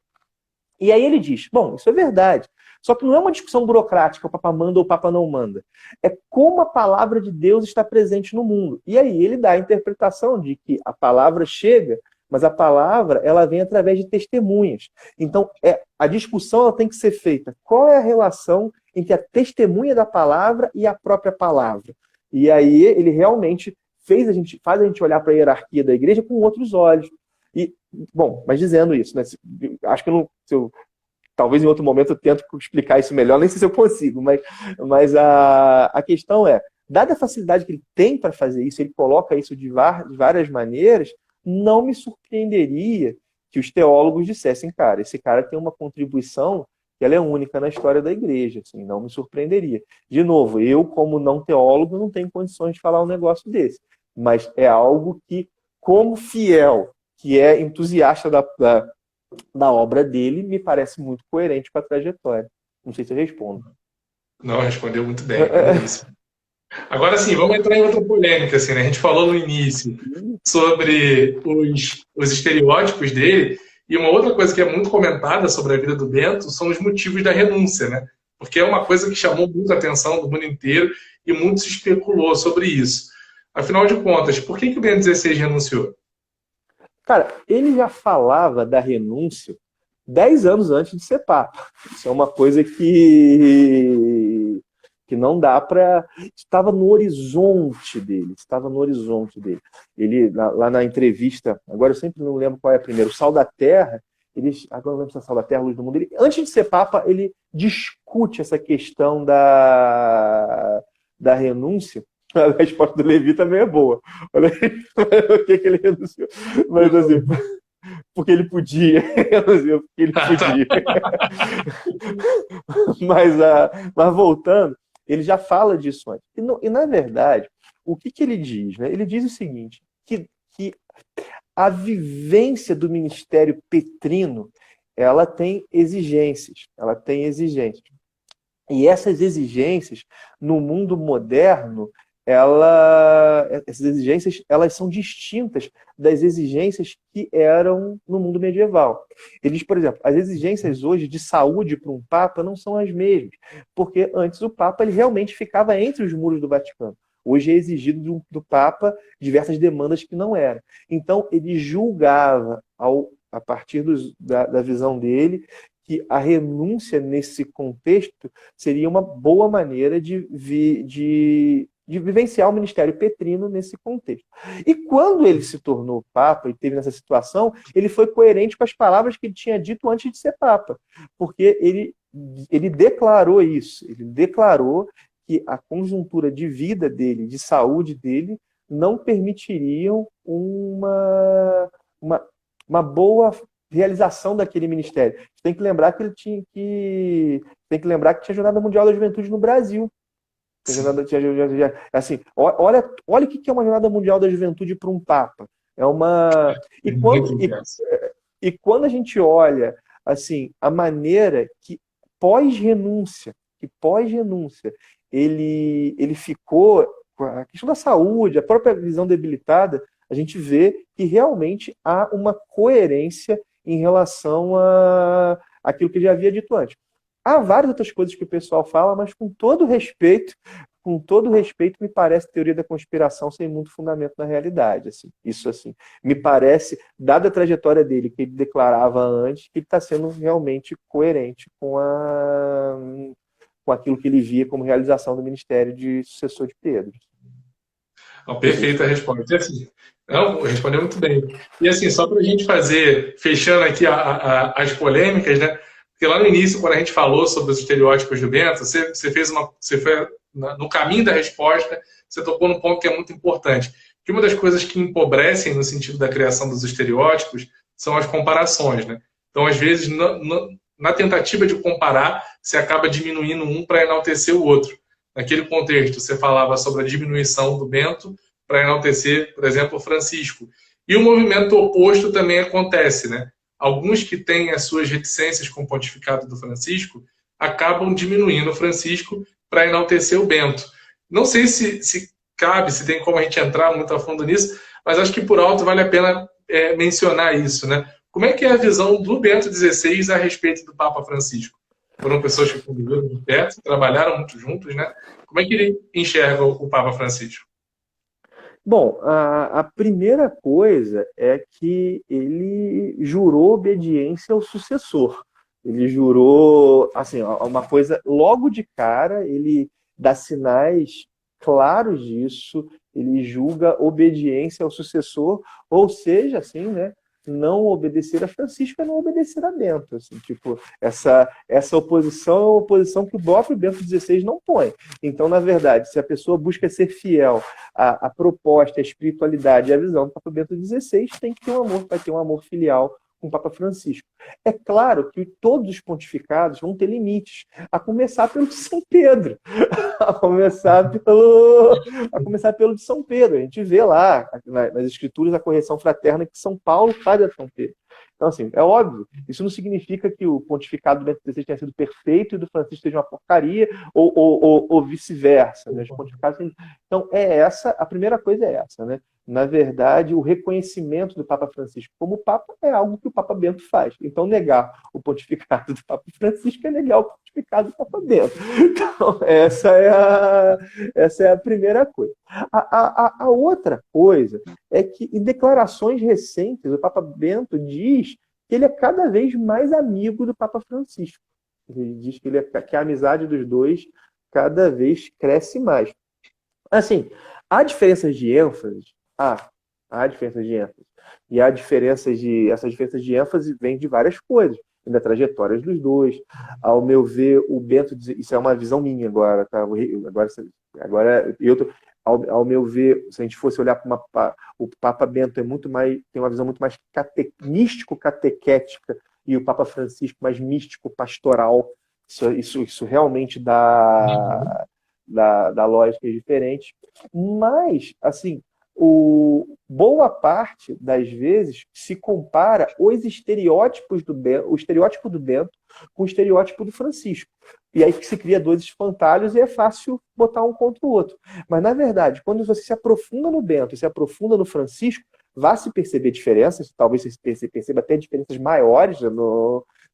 B: E aí ele diz, bom, isso é verdade, só que não é uma discussão burocrática, o Papa manda ou o Papa não manda. É como a palavra de Deus está presente no mundo. E aí ele dá a interpretação de que a palavra chega, mas a palavra ela vem através de testemunhas. Então, a discussão ela tem que ser feita. Qual é a relação entre a testemunha da palavra e a própria palavra? E aí ele realmente faz a gente olhar para a hierarquia da igreja com outros olhos. E, bom, mas dizendo isso, né? Acho que talvez em outro momento eu tento explicar isso melhor, nem sei se eu consigo, mas a questão é, dada a facilidade que ele tem para fazer isso, ele coloca isso de várias maneiras, não me surpreenderia que os teólogos dissessem, cara, esse cara tem uma contribuição que ela é única na história da igreja, assim, não me surpreenderia. De novo, eu, como não teólogo, não tenho condições de falar um negócio desse, mas é algo que, como fiel, que é entusiasta da obra dele, me parece muito coerente com a trajetória. Não sei se eu respondo.
A: Não, respondeu muito bem. Agora sim, vamos entrar em outra polêmica. Assim, né? A gente falou no início sobre os estereótipos dele, e uma outra coisa que é muito comentada sobre a vida do Bento são os motivos da renúncia, né? Porque é uma coisa que chamou muita atenção do mundo inteiro e muito se especulou sobre isso. Afinal de contas, por que o Bento XVI renunciou?
B: Cara, ele já falava da renúncia 10 anos antes de ser Papa. Isso é uma coisa que não dá para... Estava no horizonte dele. Ele, lá na entrevista, agora eu sempre não lembro qual é a primeira, o Sal da Terra, agora não lembro se é Sal da Terra, Luz do Mundo, antes de ser Papa, ele discute essa questão da renúncia. A resposta do Levi também é boa. Olha aí, o que ele renunciou. Mas assim, porque ele podia. Porque ele podia. Mas voltando, ele já fala disso antes. E na verdade, o que ele diz? Né? Ele diz o seguinte, que a vivência do ministério petrino, ela tem exigências. E essas exigências, no mundo moderno, essas exigências elas são distintas das exigências que eram no mundo medieval. Ele diz, por exemplo, as exigências hoje de saúde para um Papa não são as mesmas, porque antes o Papa ele realmente ficava entre os muros do Vaticano. Hoje é exigido do Papa diversas demandas que não eram. Então, ele julgava, ao a partir da visão dele, que a renúncia nesse contexto seria uma boa maneira de vivenciar o ministério petrino nesse contexto. E quando ele se tornou papa e teve nessa situação, ele foi coerente com as palavras que ele tinha dito antes de ser papa, porque ele declarou isso, ele declarou que a conjuntura de vida dele, de saúde dele, não permitiriam uma boa realização daquele ministério. Você tem que lembrar que tinha a Jornada Mundial da Juventude no Brasil. Assim, olha o que é uma Jornada Mundial da Juventude para um Papa. E quando a gente olha assim, a maneira que pós-renúncia, ele ficou com a questão da saúde, a própria visão debilitada, a gente vê que realmente há uma coerência em relação àquilo que ele já havia dito antes. Há várias outras coisas que o pessoal fala, mas com todo respeito, me parece teoria da conspiração sem muito fundamento na realidade. Assim. Isso, assim, me parece, dada a trajetória dele, que ele declarava antes, que ele está sendo realmente coerente com aquilo que ele via como realização do ministério de sucessor de Pedro.
A: Perfeita resposta. E assim, não, respondeu muito bem. E assim, só para a gente fechando aqui as polêmicas, né? Porque lá no início, quando a gente falou sobre os estereótipos do Bento, você foi no caminho da resposta, você tocou num ponto que é muito importante. Que uma das coisas que empobrecem no sentido da criação dos estereótipos são as comparações, né? Então, às vezes, na tentativa de comparar, você acaba diminuindo um para enaltecer o outro. Naquele contexto, você falava sobre a diminuição do Bento para enaltecer, por exemplo, o Francisco. E o movimento oposto também acontece, né? Alguns que têm as suas reticências com o pontificado do Francisco acabam diminuindo o Francisco para enaltecer o Bento. Não sei se cabe, se tem como a gente entrar muito a fundo nisso, mas acho que por alto vale a pena mencionar isso, né? Como é que é a visão do Bento XVI a respeito do Papa Francisco? Foram pessoas que conviveram de perto, trabalharam muito juntos, né? Como é que ele enxerga o Papa Francisco?
B: Bom, a primeira coisa é que ele jurou obediência ao sucessor. Ele jurou, assim, uma coisa, logo de cara, ele dá sinais claros disso, ele julga obediência ao sucessor, ou seja, assim, né? Não obedecer a Francisco é não obedecer a Bento. Assim, tipo, essa oposição é uma oposição que o próprio Bento XVI não põe. Então, na verdade, se a pessoa busca ser fiel à proposta, à espiritualidade e à visão do Papa Bento XVI, tem que ter vai ter um amor filial com o Papa Francisco. É claro que todos os pontificados vão ter limites, a começar pelo de São Pedro. A começar pelo de São Pedro. A gente vê lá, nas escrituras, a correção fraterna que São Paulo faz a São Pedro. Então, assim, é óbvio, isso não significa que o pontificado do Bento XVI tenha sido perfeito e do Francisco seja uma porcaria, ou vice-versa. Né? Os pontificados... Então, a primeira coisa é essa, né? Na verdade, o reconhecimento do Papa Francisco como Papa é algo que o Papa Bento faz. Então, negar o pontificado do Papa Francisco é negar o pontificado do Papa Bento. Então, essa é a primeira coisa. A outra coisa é que, em declarações recentes, o Papa Bento diz que ele é cada vez mais amigo do Papa Francisco. Ele diz que a amizade dos dois cada vez cresce mais. Assim, há diferenças de ênfase. Há diferenças de ênfase. E essas diferenças de ênfase vêm de várias coisas, da trajetória dos dois. Ao meu ver, o Bento, isso é uma visão minha agora, tá? Ao meu ver, se a gente fosse olhar para o Papa Bento tem uma visão muito mais místico-catequética e o Papa Francisco mais místico-pastoral. Isso realmente dá lógicas diferentes. Mas, assim, boa parte das vezes se compara o estereótipo do Bento com o estereótipo do Francisco. E aí que se cria dois espantalhos e é fácil botar um contra o outro. Mas, na verdade, quando você se aprofunda no Bento e se aprofunda no Francisco, vai se perceber diferenças, talvez você perceba até diferenças maiores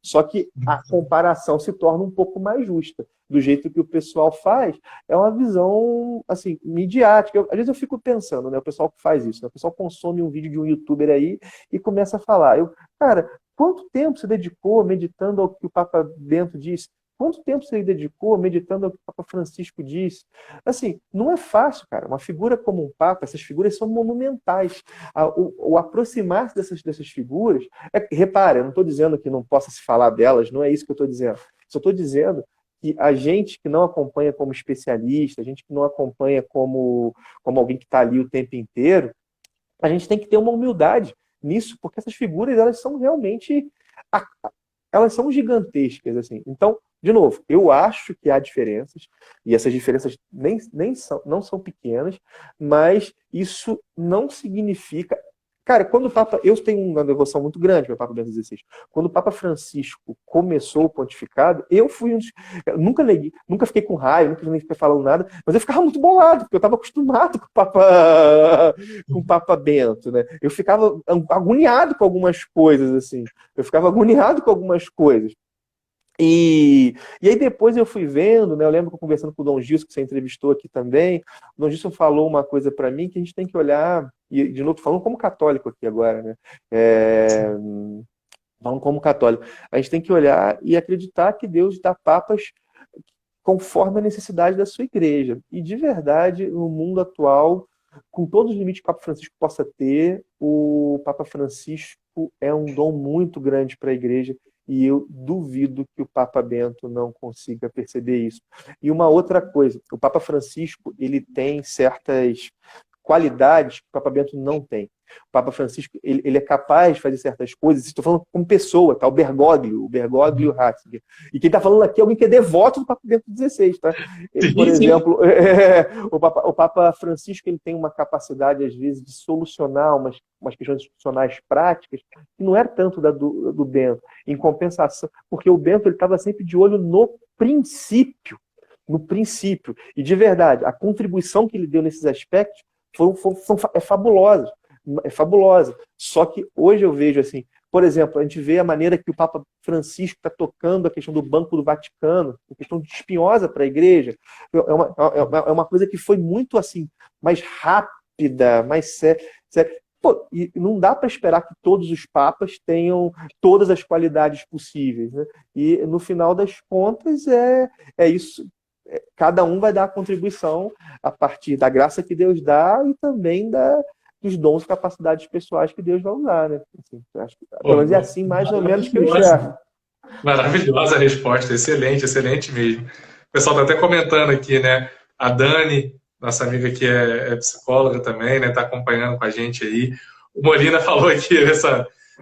B: Só que a comparação se torna um pouco mais justa. Do jeito que o pessoal faz, é uma visão, assim, midiática. Às vezes eu fico pensando, né? O pessoal que faz isso, né? O pessoal consome um vídeo de um youtuber aí e começa a falar. Cara, quanto tempo você dedicou meditando ao que o Papa Bento disse? Quanto tempo você dedicou meditando ao que o Papa Francisco disse? Assim, não é fácil, cara. Uma figura como um Papa, essas figuras são monumentais. O aproximar-se dessas figuras... repara, eu não estou dizendo que não possa se falar delas, não é isso que eu estou dizendo. Só estou dizendo que a gente que não acompanha como especialista, a gente que não acompanha como alguém que está ali o tempo inteiro, a gente tem que ter uma humildade nisso, porque essas figuras, elas são realmente... elas são gigantescas, assim. Então, de novo, eu acho que há diferenças, e essas diferenças não são pequenas, mas isso não significa... Cara, quando o Papa... Eu tenho uma devoção muito grande para o Papa Bento XVI. Quando o Papa Francisco começou o pontificado, eu fui um dos... Eu nunca neguei, nunca fiquei com raiva, nunca fiquei falando nada, mas eu ficava muito bolado, porque eu estava acostumado com o Papa Bento, né? Eu ficava agoniado com algumas coisas, assim. Eu ficava agoniado com algumas coisas. E aí depois eu fui vendo, né? Eu lembro que eu conversando com o Dom Gilson, que você entrevistou aqui também, o Dom Gilson falou uma coisa para mim que a gente tem que olhar, e de novo falando como católico aqui agora, né? Falando como católico, a gente tem que olhar e acreditar que Deus dá papas conforme a necessidade da sua igreja. E de verdade, no mundo atual, com todos os limites que o Papa Francisco possa ter, o Papa Francisco é um dom muito grande para a igreja. E eu duvido que o Papa Bento não consiga perceber isso. E uma outra coisa, o Papa Francisco, ele tem certas qualidades que o Papa Bento não tem. O Papa Francisco, ele é capaz de fazer certas coisas, estou falando como pessoa, tá? O Bergoglio e o Ratzinger. E quem está falando aqui é alguém que é devoto do Papa Bento XVI, tá? Por exemplo, o Papa Francisco, ele tem uma capacidade, às vezes, de solucionar umas questões institucionais práticas que não é tanto do Bento. Em compensação, porque o Bento estava sempre de olho no princípio. E, de verdade, a contribuição que ele deu nesses aspectos é fabulosa. É fabulosa. Só que hoje eu vejo assim, por exemplo, a gente vê a maneira que o Papa Francisco está tocando a questão do Banco do Vaticano, uma questão espinhosa para a igreja. É uma coisa que foi muito assim, mais rápida, mais séria. Pô, e não dá para esperar que todos os papas tenham todas as qualidades possíveis, né? E no final das contas é isso. Cada um vai dar a contribuição a partir da graça que Deus dá e também dos dons e capacidades pessoais que Deus vai usar, né? Assim, acho que, pelo menos é assim mais ou menos que eu enxergo.
A: Maravilhosa a resposta, excelente, excelente mesmo. O pessoal está até comentando aqui, né? A Dani, nossa amiga que é psicóloga também, né? Está acompanhando com a gente aí. O Molina falou aqui,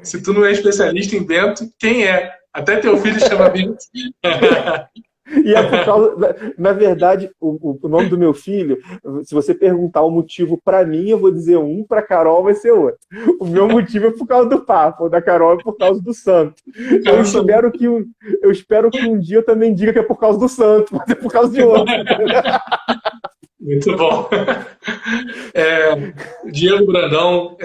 A: se tu não é especialista em Bento, quem é? Até teu filho chama Bento.
B: E é por causa, na verdade, o nome do meu filho, se você perguntar o motivo para mim, eu vou dizer um, para Carol vai ser outro. O meu motivo é por causa do Papa, o da Carol é por causa do santo. Eu espero que um dia eu também diga que é por causa do santo, mas é por causa de outro.
A: Muito bom. Diego Brandão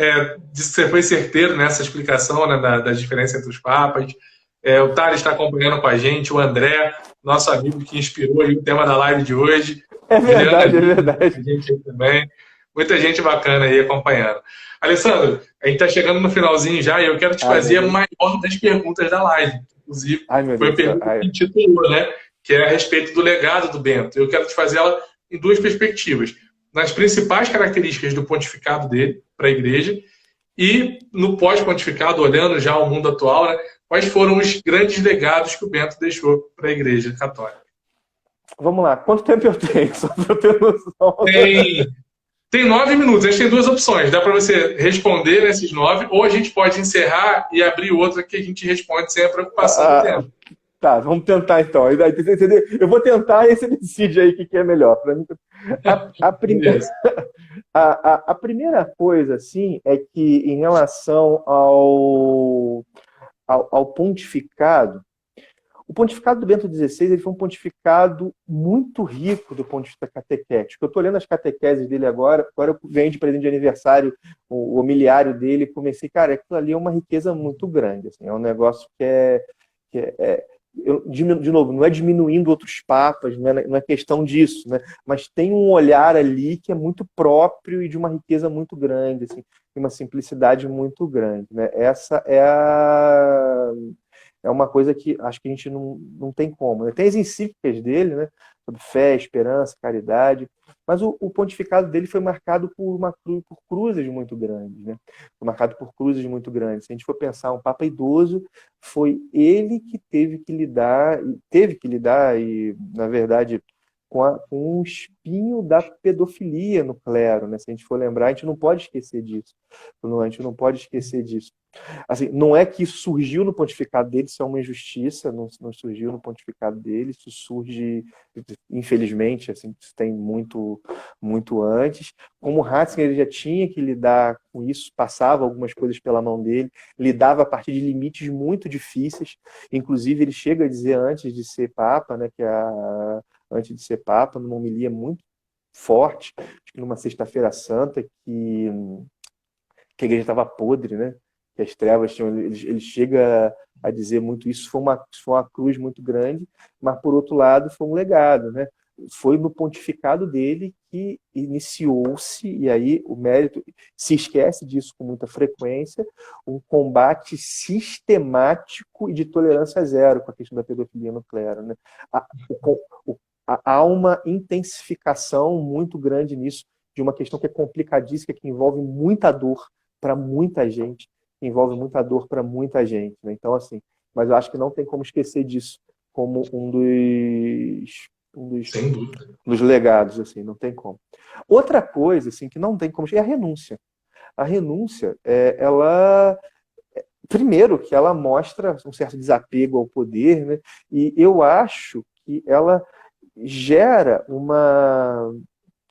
A: disse que você foi certeiro nessa explicação, né, da diferença entre os papas. O Thales está acompanhando com a gente, o André, nosso amigo que inspirou aí o tema da live de hoje.
B: É verdade, é verdade.
A: A gente aí também. Muita gente bacana aí acompanhando. Alessandro, a gente está chegando no finalzinho já e eu quero te fazer a maior das perguntas da live. Inclusive, foi a pergunta que intitulou, né? Que é a respeito do legado do Bento. Eu quero te fazer ela em duas perspectivas. Nas principais características do pontificado dele para a igreja e no pós-pontificado, olhando já o mundo atual, né? Quais foram os grandes legados que o Bento deixou para a Igreja Católica?
B: Vamos lá, quanto tempo eu tenho? Só para eu ter noção.
A: Tem 9 minutos, a gente tem duas opções. Dá para você responder nesses 9, ou a gente pode encerrar e abrir outra que a gente responde sem a preocupação do tempo.
B: Tá, vamos tentar então. Eu vou tentar e você decide aí o que é melhor. Pra mim, a primeira coisa, assim, é que em relação ao pontificado, o pontificado do Bento XVI ele foi um pontificado muito rico do ponto de vista catequético. Eu estou lendo as catequeses dele agora eu ganhei de presente de aniversário o homiliário dele e comecei, cara, aquilo ali é uma riqueza muito grande. Assim, é um negócio que De novo, não é diminuindo outros papas, não é questão disso, né? Mas tem um olhar ali que é muito próprio e de uma riqueza muito grande, assim, e uma simplicidade muito grande, né? Essa é uma coisa que acho que a gente não tem como, né? Tem as encíclicas dele, né? Sobre fé, esperança, caridade, mas o pontificado dele foi marcado por cruzes muito grandes, né? Foi marcado por cruzes muito grandes. Se a gente for pensar, um papa idoso, foi ele que teve que lidar e, na verdade, com o espinho da pedofilia no clero, né? Se a gente for lembrar, a gente não pode esquecer disso. A gente não pode esquecer disso. Assim, não é que isso surgiu no pontificado dele, isso é uma injustiça, não surgiu no pontificado dele, isso surge, infelizmente, assim, isso tem muito, muito antes. Como Ratzinger, ele já tinha que lidar com isso, passava algumas coisas pela mão dele, lidava a partir de limites muito difíceis, inclusive ele chega a dizer antes de ser papa, né, antes de ser papa, numa homilia muito forte, acho que numa sexta-feira santa, que a igreja estava podre, né? Que as trevas tinham. Ele chega a dizer muito isso. Foi uma cruz muito grande, mas por outro lado foi um legado, né? Foi no pontificado dele que iniciou-se, e aí o mérito se esquece disso com muita frequência, um combate sistemático e de tolerância zero com a questão da pedofilia no clero, né? Há, há uma intensificação muito grande nisso, de uma questão que é complicadíssima, que envolve muita dor para muita gente, envolve muita dor para muita gente, né? Então, assim, mas eu acho que não tem como esquecer disso como
A: Sem dúvida.
B: dos legados, assim, não tem como. Outra coisa, assim, que não tem como é a renúncia. A renúncia, ela primeiro que ela mostra um certo desapego ao poder, né? E eu acho que ela gera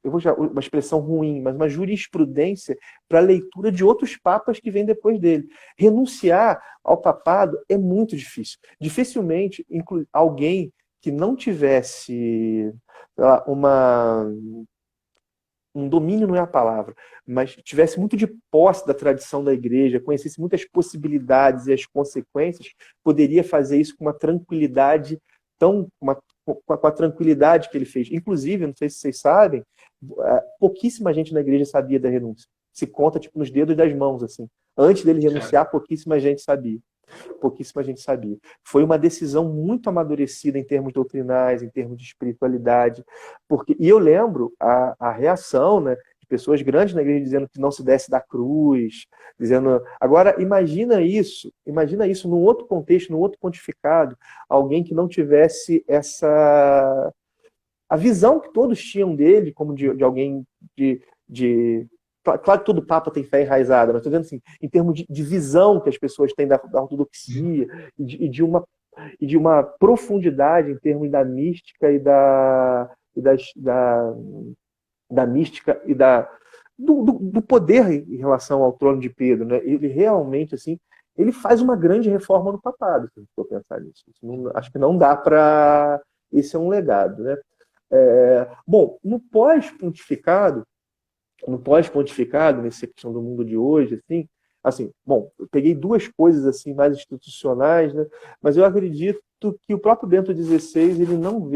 B: eu vou usar uma expressão ruim, mas uma jurisprudência para a leitura de outros papas que vêm depois dele. Renunciar ao papado é muito difícil. Dificilmente alguém que não tivesse um domínio não é a palavra, mas tivesse muito de posse da tradição da igreja, conhecesse muitas possibilidades e as consequências, poderia fazer isso com uma tranquilidade com a tranquilidade que ele fez. Inclusive, não sei se vocês sabem, pouquíssima gente na igreja sabia da renúncia. Se conta tipo nos dedos das mãos, assim. Antes dele renunciar, pouquíssima gente sabia. Pouquíssima gente sabia. Foi uma decisão muito amadurecida em termos doutrinais, em termos de espiritualidade, e eu lembro a reação, né, de pessoas grandes na igreja dizendo que não se desce da cruz, dizendo. Agora imagina isso num outro contexto, num outro pontificado, alguém que não tivesse a visão que todos tinham dele, como de alguém de claro que todo Papa tem fé enraizada, mas estou dizendo assim, em termos de visão que as pessoas têm da ortodoxia e de uma profundidade em termos da mística da mística e do poder em relação ao trono de Pedro, né? Ele realmente assim, ele faz uma grande reforma no papado, se eu pensar nisso. Acho que não dá para. Esse é um legado, né? Bom, no pós-pontificado, nessa questão do mundo de hoje, assim, bom, eu peguei duas coisas assim mais institucionais, né? Mas eu acredito que o próprio Bento XVI ele não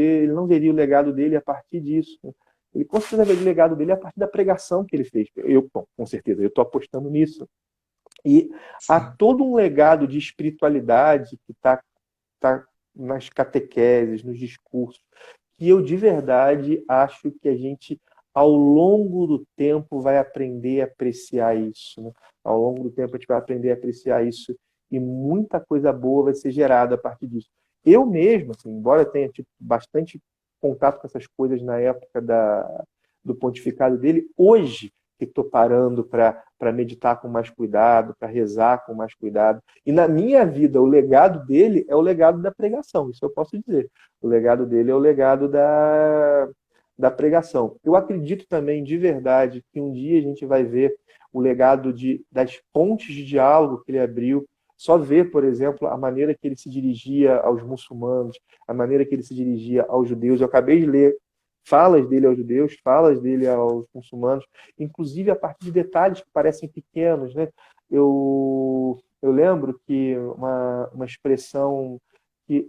B: veria o legado dele a partir disso, né? Ele com certeza veria o legado dele a partir da pregação que ele fez. Bom, com certeza, eu estou apostando nisso. E há todo um legado de espiritualidade que está nas catequeses, nos discursos, que eu de verdade acho que a gente ao longo do tempo vai aprender a apreciar isso, né? Ao longo do tempo a gente vai aprender a apreciar isso e muita coisa boa vai ser gerada a partir disso. Eu mesmo, assim, embora eu tenha tido bastante contato com essas coisas na época do pontificado dele, hoje que estou parando para meditar com mais cuidado, para rezar com mais cuidado. E na minha vida, o legado dele é o legado da pregação, isso eu posso dizer. O legado dele é o legado da pregação. Eu acredito também, de verdade, que um dia a gente vai ver o legado das pontes de diálogo que ele abriu. Só ver, por exemplo, a maneira que ele se dirigia aos muçulmanos, a maneira que ele se dirigia aos judeus. Eu acabei de ler falas dele aos judeus, falas dele aos muçulmanos, inclusive a partir de detalhes que parecem pequenos, né? Eu lembro que uma expressão que,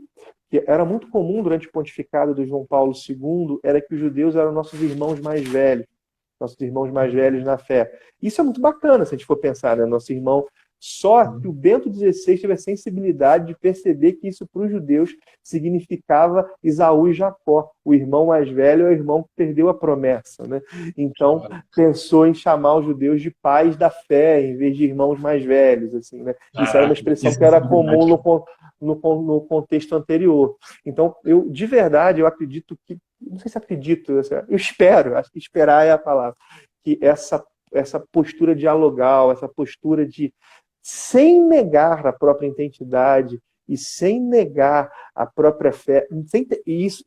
B: que era muito comum durante o pontificado do João Paulo II, era que os judeus eram nossos irmãos mais velhos na fé. Isso é muito bacana, se a gente for pensar, né? Nosso irmão. Só que o Bento XVI teve a sensibilidade de perceber que isso para os judeus significava Esaú e Jacó. O irmão mais velho é o irmão que perdeu a promessa, né? Então, pensou em chamar os judeus de pais da fé, em vez de irmãos mais velhos. Assim, né? Isso era uma expressão que era comum no contexto anterior. Então, de verdade, eu acredito que, não sei se acredito, eu espero, acho que esperar é a palavra, que essa postura dialogal, essa postura de, sem negar a própria identidade e sem negar a própria fé,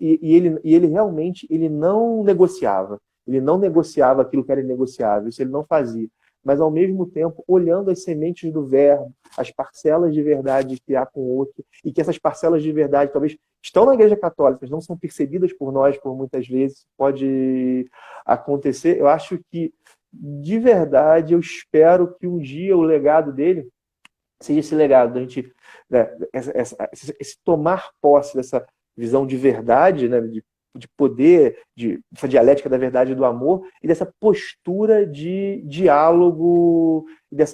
B: ele realmente não negociava. Ele não negociava aquilo que era inegociável, isso ele não fazia. Mas, ao mesmo tempo, olhando as sementes do verbo, as parcelas de verdade que há com o outro, e que essas parcelas de verdade talvez estão na Igreja Católica, mas não são percebidas por nós, por muitas vezes, pode acontecer. Eu acho que, de verdade, eu espero que um dia o legado dele seja esse legado, da gente, né, esse tomar posse dessa visão de verdade, né, de poder, dessa dialética da verdade e do amor, e dessa postura de diálogo,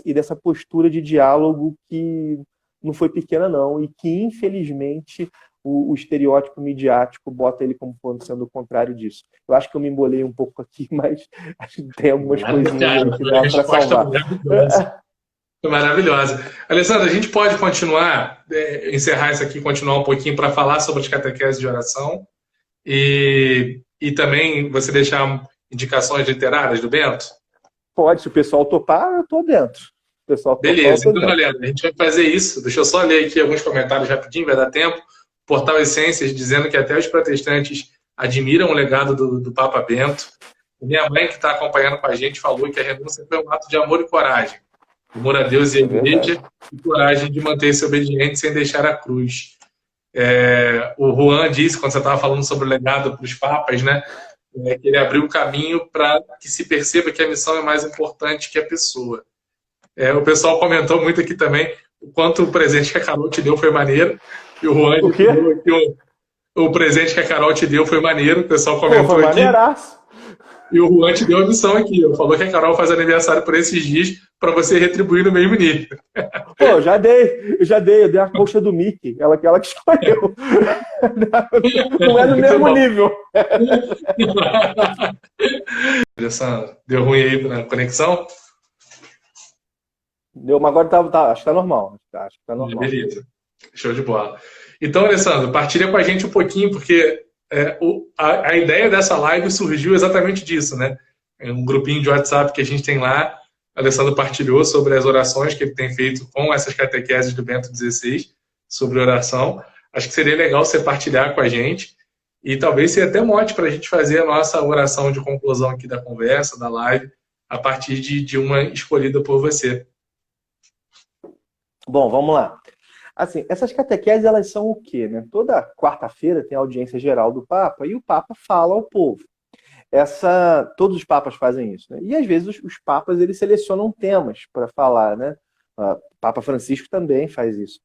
B: e dessa postura de diálogo que não foi pequena, não, e que, infelizmente, o estereótipo midiático bota ele como sendo o contrário disso. Eu acho que eu me embolei um pouco aqui, mas acho que tem algumas coisinhas aí que dá para salvar.
A: Maravilhosa. Alessandra, a gente pode continuar, encerrar isso aqui, continuar um pouquinho para falar sobre as catequeses de oração e também você deixar indicações literárias do Bento?
B: Pode, se o pessoal topar, eu estou dentro. O pessoal
A: beleza, então galera, a gente vai fazer isso. Deixa eu só ler aqui alguns comentários rapidinho, vai dar tempo. Portal Essências dizendo que até os protestantes admiram o legado do Papa Bento. Minha mãe, que está acompanhando com a gente, falou que a renúncia foi um ato de amor e coragem. Amor a Deus e a Igreja, e coragem de manter-se obediente sem deixar a cruz. O Juan disse, quando você estava falando sobre o legado para os papas, né, que ele abriu o caminho para que se perceba que a missão é mais importante que a pessoa. O pessoal comentou muito aqui também o quanto o presente que a Carol te deu foi maneiro. E o Juan disse que o presente que a Carol te deu foi maneiro. O pessoal comentou
B: foi
A: aqui.
B: Maneiraço.
A: E o Juan te deu a missão aqui. Falou que a Carol faz aniversário por esses dias para você retribuir no mesmo nível.
B: Pô, eu dei a colcha do Mickey, ela que escolheu. Não é no mesmo nível.
A: Deu ruim aí na conexão?
B: Deu, mas agora acho que tá normal. Acho que tá normal.
A: Beleza. Show de bola. Então, Alessandro, partilha com a gente um pouquinho, porque a ideia dessa live surgiu exatamente disso, né? Um grupinho de WhatsApp que a gente tem lá. O Alessandro partilhou sobre as orações que ele tem feito com essas catequeses do Bento XVI sobre oração. Acho que seria legal você partilhar com a gente e talvez seja até mote para a gente fazer a nossa oração de conclusão aqui da conversa, da live, a partir de uma escolhida por você.
B: Bom, vamos lá. Assim, essas catequeses, elas são o quê, né? Toda quarta-feira tem a audiência geral do Papa e o Papa fala ao povo. Todos os papas fazem isso, né? E às vezes os papas eles selecionam temas para falar, né? O Papa Francisco também faz isso.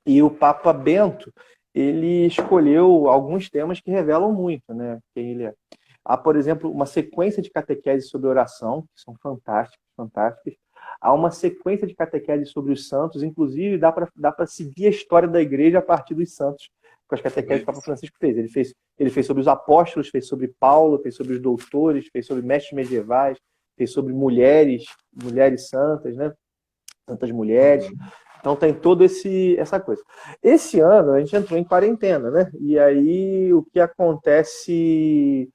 B: E o Papa Bento, ele escolheu alguns temas que revelam muito, né? Quem ele é. Há, por exemplo, uma sequência de catequeses sobre oração, que são fantásticas. Há uma sequência de catequeses sobre os santos, inclusive dá para seguir a história da igreja a partir dos santos, com as catequeses que o Papa Francisco fez. Ele fez sobre os apóstolos, fez sobre Paulo, fez sobre os doutores, fez sobre mestres medievais, fez sobre mulheres santas, né? Santas mulheres. Então tem toda essa coisa. Esse ano a gente entrou em quarentena, né? E aí o que acontece?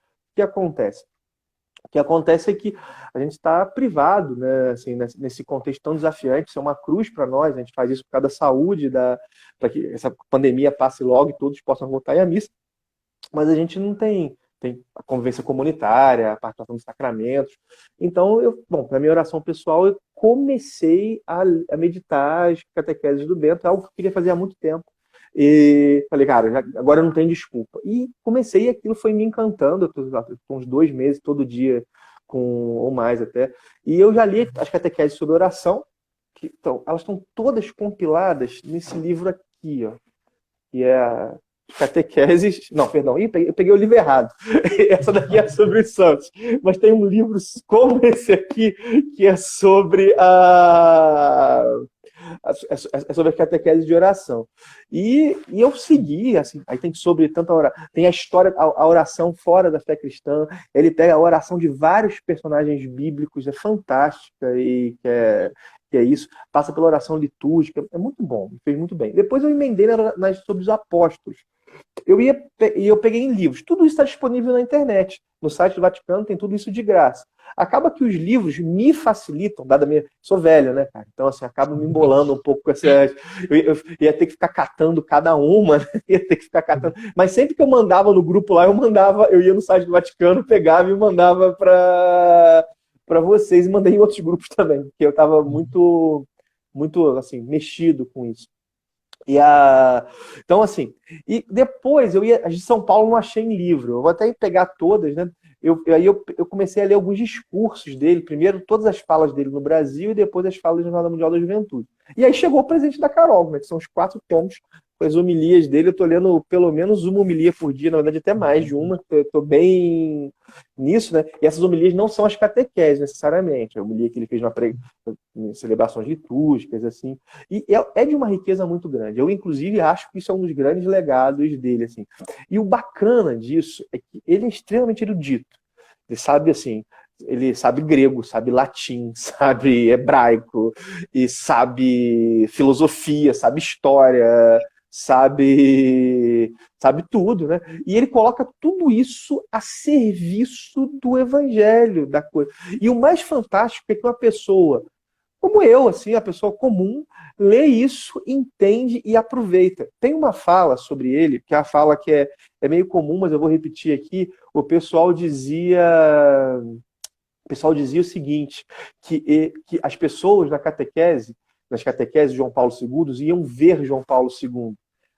B: O que acontece é que a gente está privado, né, assim, nesse contexto tão desafiante. Isso é uma cruz para nós. A gente faz isso por causa da saúde, para que essa pandemia passe logo e todos possam voltar à missa. Mas a gente não tem a convivência comunitária, a participação dos sacramentos. Então, na minha oração pessoal, eu comecei a meditar as catequeses do Bento, algo que eu queria fazer há muito tempo. E falei, cara, agora não tem desculpa. E comecei, e aquilo foi me encantando. Eu tô uns 2 meses, todo dia, ou mais até. E eu já li as catequeses sobre oração, elas estão todas compiladas nesse livro aqui, ó. que é a Catequeses. Não, perdão, eu peguei o livro errado. Essa daqui é sobre os santos. Mas tem um livro como esse aqui, que é sobre é sobre a catequese de oração. E eu segui, assim, aí tem sobre tanta oração, tem a história, a oração fora da fé cristã, ele pega a oração de vários personagens bíblicos, é fantástica, e que é isso, passa pela oração litúrgica, é muito bom, me fez muito bem. Depois eu emendei sobre os apóstolos. Eu peguei em livros. Tudo isso está disponível na internet. No site do Vaticano tem tudo isso de graça. Acaba que os livros me facilitam, dada a minha. Sou velho, né, cara? Então, assim, acabo me embolando um pouco com essa. Eu ia ter que ficar catando cada uma, né? Ia ter que ficar catando. Mas sempre que eu mandava no grupo lá, eu ia no site do Vaticano, pegava e mandava para vocês, e mandei em outros grupos também, porque eu estava muito, assim, mexido com isso. Então, assim, e depois as de São Paulo não achei em livro. Eu vou até pegar todas, né? Aí eu comecei a ler alguns discursos dele, primeiro todas as falas dele no Brasil e depois as falas da Jornada Mundial da Juventude. E aí chegou o Presente da Carol, né, que são os 4 tomos com as homilias dele. Eu tô lendo pelo menos uma homilia por dia, na verdade até mais de uma, eu tô bem nisso, né? E essas homilias não são as catequeses necessariamente, a homilia que ele fez em celebrações litúrgicas, assim, e é de uma riqueza muito grande. Eu, inclusive, acho que isso é um dos grandes legados dele, assim. E o bacana disso é que ele é extremamente erudito. Ele sabe, assim, ele sabe grego, sabe latim, sabe hebraico, e sabe filosofia, sabe história, sabe tudo, né? E ele coloca tudo isso a serviço do evangelho, da coisa. E o mais fantástico é que uma pessoa como eu, assim, a pessoa comum, lê isso, entende e aproveita. Tem uma fala sobre ele, que é a fala que é meio comum, mas eu vou repetir aqui. O pessoal dizia o seguinte, que as pessoas nas catequeses de João Paulo II, iam ver João Paulo II.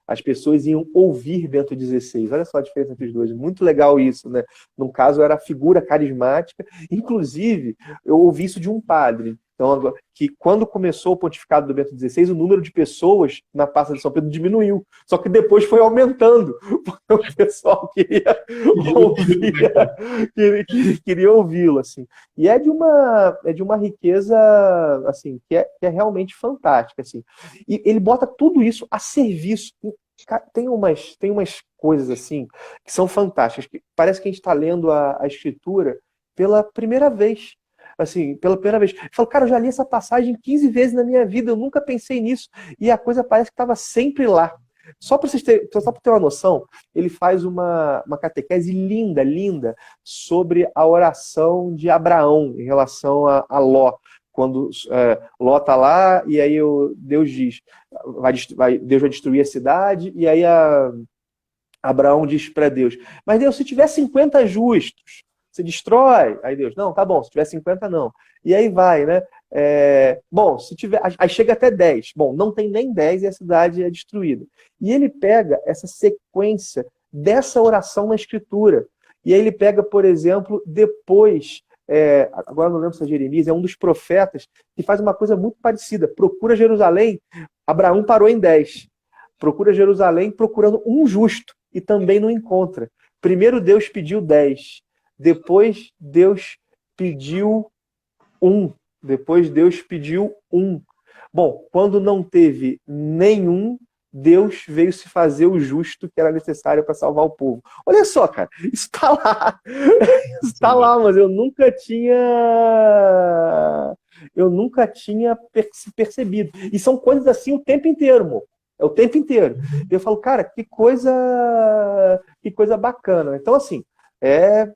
B: As pessoas iam ouvir Bento XVI. Olha só a diferença entre os dois. Muito legal isso, né? No caso, era a figura carismática. Inclusive, eu ouvi isso de um padre. Então, que quando começou o pontificado do Bento XVI, o número de pessoas na Praça de São Pedro diminuiu. Só que depois foi aumentando, porque o pessoal queria ouvi-lo, assim. E é de uma riqueza, assim, que é realmente fantástica, assim. E ele bota tudo isso a serviço. Tem umas coisas, assim, que são fantásticas. Que parece que a gente está lendo a Escritura pela primeira vez. Assim, pela primeira vez. Eu falo, cara, eu já li essa passagem 15 vezes na minha vida, eu nunca pensei nisso. E a coisa parece que estava sempre lá. Só para ter uma noção, ele faz uma catequese linda, linda, sobre a oração de Abraão em relação a Ló. Quando Ló está lá, e aí Deus diz, Deus vai destruir a cidade, e aí Abraão diz para Deus, mas Deus, se tiver 50 justos, você destrói? Aí Deus, não, tá bom, se tiver 50, não. E aí vai, né? Bom, se tiver. Aí chega até 10. Bom, não tem nem 10 e a cidade é destruída. E ele pega essa sequência dessa oração na Escritura. E aí ele pega, por exemplo, depois. Agora não lembro se é Jeremias, é um dos profetas que faz uma coisa muito parecida. Procura Jerusalém, Abraão parou em 10. Procura Jerusalém procurando um justo e também não encontra. Primeiro Deus pediu 10. Depois Deus pediu 1. Depois Deus pediu 1. Bom, quando não teve nenhum, Deus veio se fazer o justo que era necessário para salvar o povo. Olha só, cara, isso está lá. Isso está lá, mas eu nunca tinha percebido. E são coisas assim o tempo inteiro, amor. É o tempo inteiro. E eu falo, cara, que coisa bacana. Então, assim,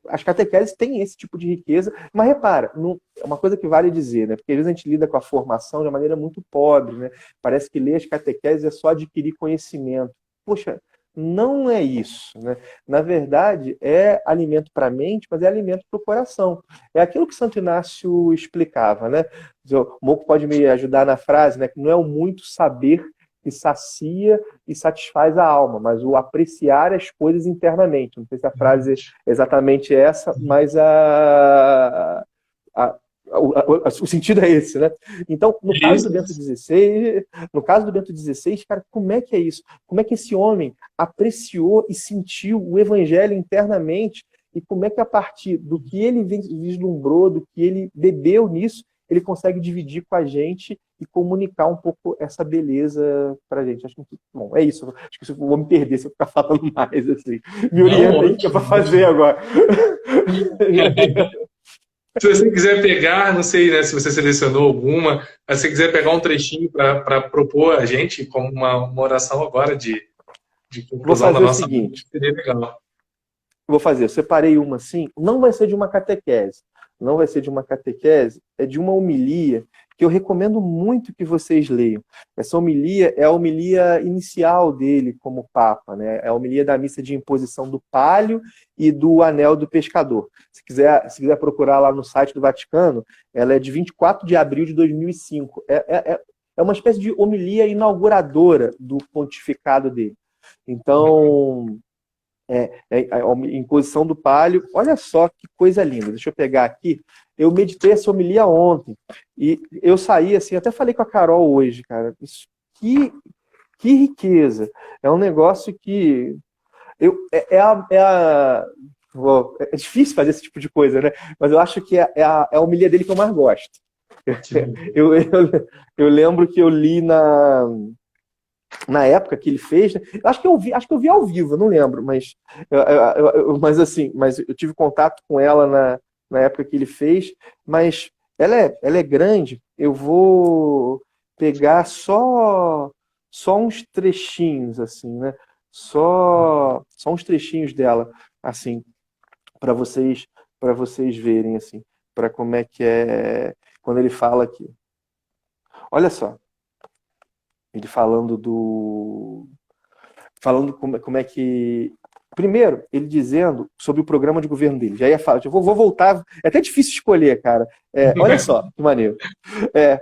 B: as catequeses têm esse tipo de riqueza, mas repara, é uma coisa que vale dizer, né? Porque às vezes a gente lida com a formação de uma maneira muito pobre, né? Parece que ler as catequeses é só adquirir conhecimento. Poxa, não é isso, né? Na verdade, é alimento para a mente, mas é alimento para o coração. É aquilo que Santo Inácio explicava, né? O Moco pode me ajudar na frase, né? Que não é o muito saber que sacia e satisfaz a alma, mas o apreciar as coisas internamente. Não sei se a frase é exatamente essa, mas O sentido é esse, né? Então, no caso do Bento
A: Isso.
B: XVI, no caso do Bento XVI, cara, como é que é isso? Como é que esse homem apreciou e sentiu o evangelho internamente e como é que a partir do que ele vislumbrou, do que ele bebeu nisso, ele consegue dividir com a gente e comunicar um pouco essa beleza pra gente. Acho que, bom, é isso. Acho que eu vou me perder se eu ficar falando mais, assim. Me
A: Não,
B: orienta aí o que é pra
A: ótimo,
B: fazer
A: ótimo.
B: agora.
A: Se você quiser pegar, não sei, né, se você selecionou alguma, mas se você quiser pegar um trechinho para propor a gente como uma oração agora de
B: Vou
A: conclusão da
B: fazer o
A: nossa noite,
B: seguinte.
A: seria legal.
B: Vou fazer, eu separei uma assim, não vai ser de uma catequese, não vai ser de uma catequese, é de uma homilia que eu recomendo muito que vocês leiam. Essa homilia é a homilia inicial dele como Papa, né? É a homilia da missa de imposição do Palio e do Anel do Pescador. Se quiser procurar lá no site do Vaticano, ela é de 24 de abril de 2005. É uma espécie de homilia inauguradora do pontificado dele. Então, a imposição do palio. Olha só que coisa linda. Deixa eu pegar aqui. Eu meditei essa homilia ontem. E eu saí assim, até falei com a Carol hoje, cara. Isso, que riqueza. É um negócio que. É difícil fazer esse tipo de coisa, né? Mas eu acho que é a homilia dele que eu mais gosto. Eu lembro que eu li na época que ele fez, né? Acho que eu vi ao vivo, eu não lembro, mas eu tive contato com ela na época que ele fez, mas ela é grande, eu vou pegar só uns trechinhos, assim, né? Só uns trechinhos dela, assim, para vocês verem, assim, para como é que é quando ele fala aqui. Olha só, ele falando como é que. Primeiro, ele dizendo sobre o programa de governo dele. Já ia falar, eu vou voltar. É até difícil escolher, cara. Olha só, que maneiro. É,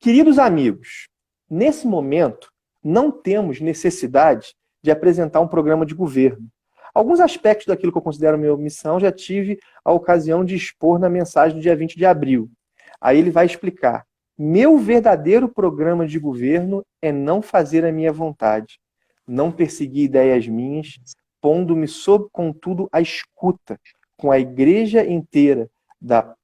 B: Queridos amigos, nesse momento, não temos necessidade de apresentar um programa de governo. Alguns aspectos daquilo que eu considero minha missão já tive a ocasião de expor na mensagem do dia 20 de abril. Aí ele vai explicar. Meu verdadeiro programa de governo é não fazer a minha vontade, não perseguir ideias minhas, pondo-me sob, contudo, a escuta, com a igreja inteira da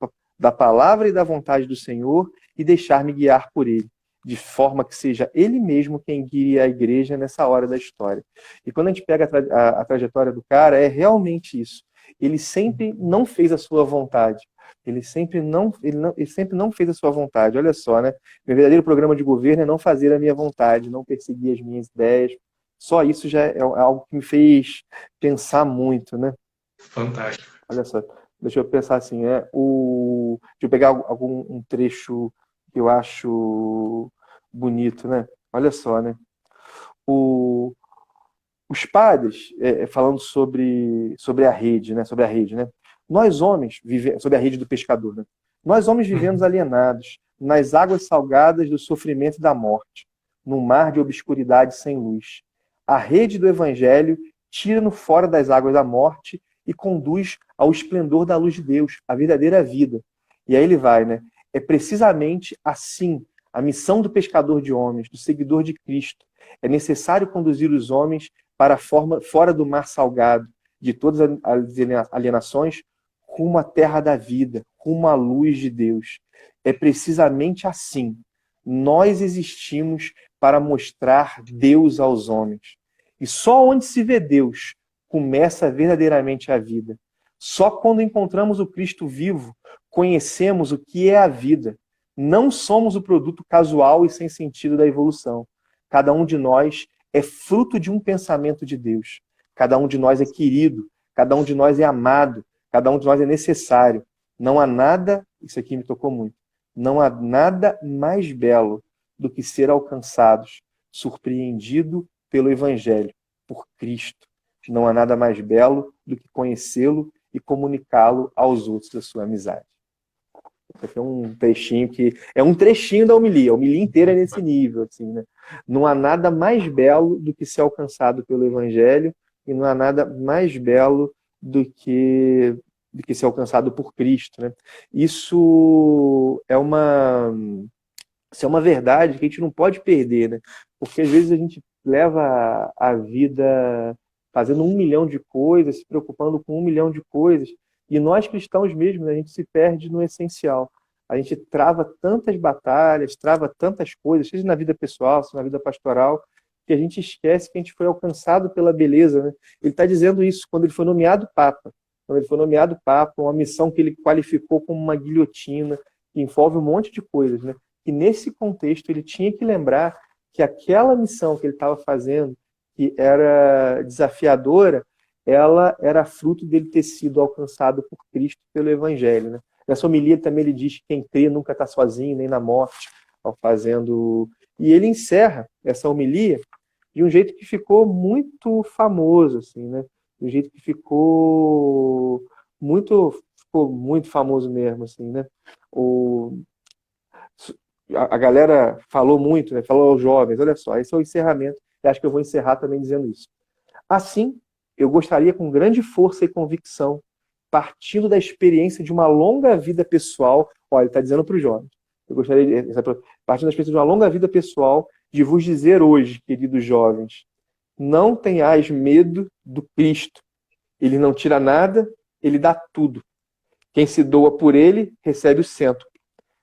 B: palavra e da vontade do Senhor e deixar-me guiar por ele, de forma que seja ele mesmo quem guie a igreja nessa hora da história. E quando a gente pega a trajetória do cara, é realmente isso. Ele sempre não fez a sua vontade. Ele sempre não fez a sua vontade. Olha só, né? Meu verdadeiro programa de governo é não fazer a minha vontade, não perseguir as minhas ideias. Só isso já é algo que me fez pensar muito, né?
A: Fantástico.
B: Olha só, deixa eu pensar assim, deixa eu pegar um trecho que eu acho bonito, né? Olha só, né? Os padres, falando sobre a rede, né? Sobre a rede, né? Nós homens vivemos sobre a rede do pescador, né? Nós homens vivemos alienados nas águas salgadas do sofrimento e da morte, num mar de obscuridade sem luz. A rede do evangelho tira-nos fora das águas da morte e conduz ao esplendor da luz de Deus, a verdadeira vida. E aí ele vai, né? É precisamente assim a missão do pescador de homens, do seguidor de Cristo. É necessário conduzir os homens para fora do mar salgado, de todas as alienações, rumo à terra da vida, rumo à luz de Deus. É precisamente assim. Nós existimos para mostrar Deus aos homens. E só onde se vê Deus começa verdadeiramente a vida. Só quando encontramos o Cristo vivo, conhecemos o que é a vida. Não somos o produto casual e sem sentido da evolução. Cada um de nós é fruto de um pensamento de Deus. Cada um de nós é querido, cada um de nós é amado, cada um de nós é necessário. Não há nada, isso aqui me tocou muito, não há nada mais belo do que ser alcançados, surpreendido pelo Evangelho, por Cristo. Não há nada mais belo do que conhecê-lo e comunicá-lo aos outros da sua amizade. Isso aqui é um trechinho que é um trechinho da homilia. A homilia inteira é nesse nível, assim, né? Não há nada mais belo do que ser alcançado pelo Evangelho e não há nada mais belo do que do que ser alcançado por Cristo, né? Isso é uma, isso é uma verdade que a gente não pode perder, né? Porque às vezes a gente leva a vida fazendo 1 milhão de coisas, se preocupando com 1 milhão de coisas, e nós cristãos mesmo, né, a gente se perde no essencial. A gente trava tantas batalhas, trava tantas coisas, seja na vida pessoal, seja na vida pastoral, que a gente esquece que a gente foi alcançado pela beleza, né? Ele está dizendo isso quando ele foi nomeado Papa. Quando ele foi nomeado Papa, uma missão que ele qualificou como uma guilhotina, que envolve um monte de coisas, né? E nesse contexto ele tinha que lembrar que aquela missão que ele estava fazendo, que era desafiadora, ela era fruto dele ter sido alcançado por Cristo pelo Evangelho, né? Nessa homilia também ele diz que quem crê nunca está sozinho, nem na morte, ao fazendo... E ele encerra essa homilia de um jeito que ficou muito famoso, assim, né? De um jeito que ficou muito famoso mesmo, assim, né? O, a galera falou muito, né? Falou aos jovens, olha só, esse é o encerramento. E acho que eu vou encerrar também dizendo isso. Assim, eu gostaria com grande força e convicção, partindo da experiência de uma longa vida pessoal, olha, ele está dizendo para os jovens, eu gostaria, partindo da experiência de uma longa vida pessoal, de vos dizer hoje, queridos jovens, não tenhais medo do Cristo. Ele não tira nada, ele dá tudo. Quem se doa por ele, recebe o cento.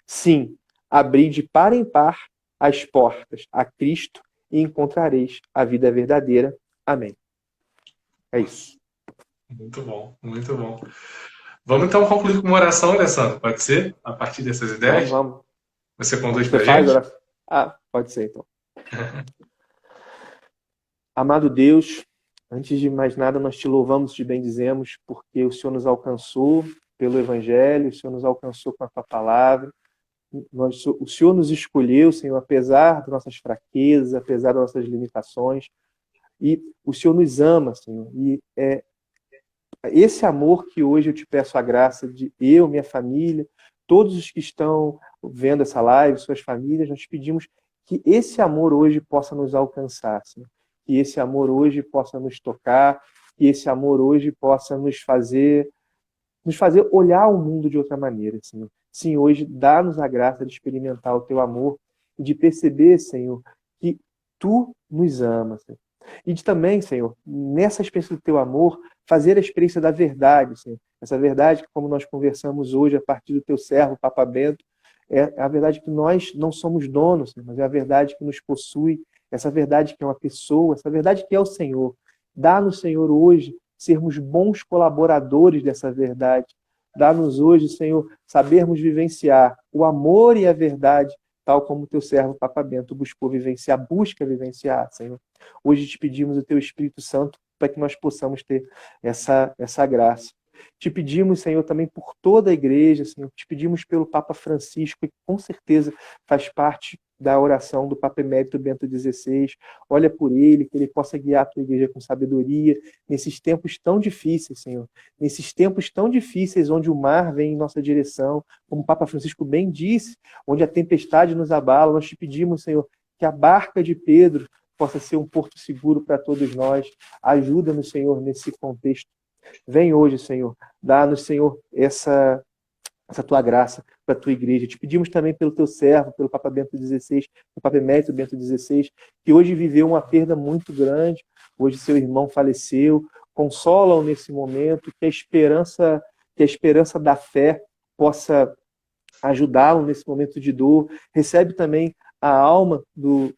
B: Sim, abri de par em par as portas a Cristo e encontrareis a vida verdadeira. Amém. É isso.
A: Muito bom, muito bom. Vamos então concluir com uma oração, Alessandro, pode ser? A partir dessas ideias?
B: Vamos.
A: Você conduz
B: Você
A: para a
B: faz
A: gente?
B: oração? Ah, pode ser então. Amado Deus, antes de mais nada, nós te louvamos e te bendizemos porque o Senhor nos alcançou pelo Evangelho, o Senhor nos alcançou com a tua palavra. O Senhor nos escolheu, Senhor, apesar das nossas fraquezas, apesar das nossas limitações. E o Senhor nos ama, Senhor. E é esse amor que hoje eu te peço a graça de eu, minha família, todos os que estão vendo essa live, suas famílias, nós te pedimos que esse amor hoje possa nos alcançar, Senhor. Que esse amor hoje possa nos tocar, que esse amor hoje possa nos fazer olhar o mundo de outra maneira, Senhor. Sim, hoje dá-nos a graça de experimentar o teu amor e de perceber, Senhor, que tu nos amas, Senhor. E de também, Senhor, nessa experiência do teu amor, fazer a experiência da verdade, Senhor. Essa verdade que, como nós conversamos hoje, a partir do teu servo, Papa Bento, é a verdade que nós não somos donos, Senhor, mas é a verdade que nos possui, essa verdade que é uma pessoa, essa verdade que é o Senhor. Dá-nos, Senhor, hoje sermos bons colaboradores dessa verdade. Dá-nos hoje, Senhor, sabermos vivenciar o amor e a verdade, tal como o teu servo Papa Bento buscou vivenciar, busca vivenciar, Senhor. Hoje te pedimos o teu Espírito Santo para que nós possamos ter essa graça. Te pedimos, Senhor, também por toda a igreja, Senhor. Te pedimos pelo Papa Francisco, que com certeza faz parte da oração do Papa Emérito Bento XVI. Olha por ele, que ele possa guiar a tua igreja com sabedoria nesses tempos tão difíceis, Senhor. Nesses tempos tão difíceis onde o mar vem em nossa direção, como o Papa Francisco bem disse, onde a tempestade nos abala, nós te pedimos, Senhor, que a barca de Pedro possa ser um porto seguro para todos nós. Ajuda-nos, Senhor, nesse contexto. Vem hoje, Senhor, dá-nos, Senhor, essa tua graça para a tua igreja. Te pedimos também pelo teu servo, pelo Papa Bento XVI, o Papa Emérito Bento XVI, que hoje viveu uma perda muito grande, hoje seu irmão faleceu. Consola-o nesse momento, que a esperança da fé possa ajudá-lo nesse momento de dor. Recebe também a alma do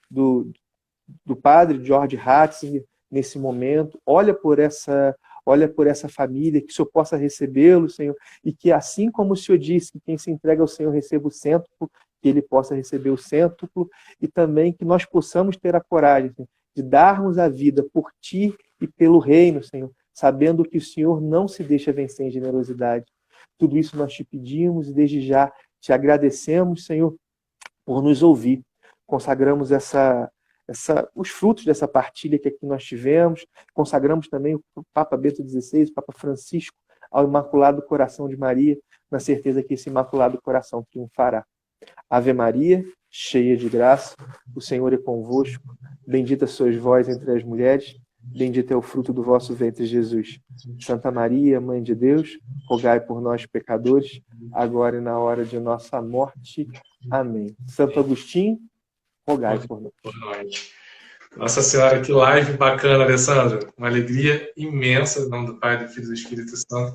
B: padre George Ratzinger nesse momento. Olha por essa família, que o Senhor possa recebê-lo, Senhor, e que assim como o Senhor disse que quem se entrega ao Senhor receba o cêntuplo, que ele possa receber o cêntuplo, e também que nós possamos ter a coragem, Senhor, de darmos a vida por Ti e pelo Reino, Senhor, sabendo que o Senhor não se deixa vencer em generosidade. Tudo isso nós te pedimos e desde já te agradecemos, Senhor, por nos ouvir. Consagramos os frutos dessa partilha que aqui nós tivemos. Consagramos também o Papa Bento XVI, o Papa Francisco, ao Imaculado Coração de Maria, na certeza que esse Imaculado Coração triunfará. Ave Maria, cheia de graça, o Senhor é convosco. Bendita sois vós entre as mulheres, Bendito é o fruto do vosso ventre, Jesus. Santa Maria, Mãe de Deus, rogai por nós, pecadores, agora e na hora de nossa morte. Amém. Santo Agostinho, rogai por nós.
A: Por nós. Nossa Senhora, que live bacana, Alessandro. Uma alegria imensa, em nome do Pai, do Filho e do Espírito Santo.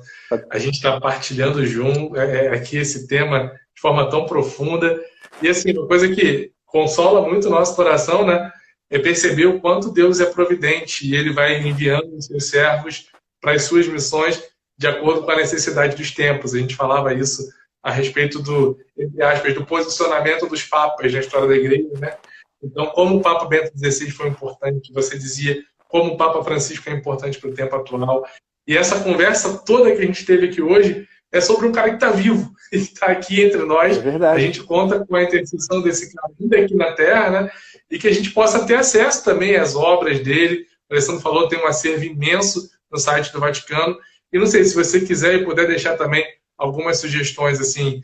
A: A gente está partilhando junto aqui esse tema de forma tão profunda. E assim, uma coisa que consola muito o nosso coração, né? É perceber o quanto Deus é providente e Ele vai enviando os seus servos para as suas missões de acordo com a necessidade dos tempos. A gente falava isso a respeito do, entre aspas, do posicionamento dos papas na história da igreja, né? Então, como o Papa Bento XVI foi importante, você dizia como o Papa Francisco é importante para o tempo atual. E essa conversa toda que a gente teve aqui hoje é sobre um cara que está vivo, ele está aqui entre nós. A gente conta com a intercessão desse cara ainda aqui na Terra, né? E que a gente possa ter acesso também às obras dele. O Alessandro falou, tem um acervo imenso no site do Vaticano. E não sei, se você quiser e puder deixar também algumas sugestões assim,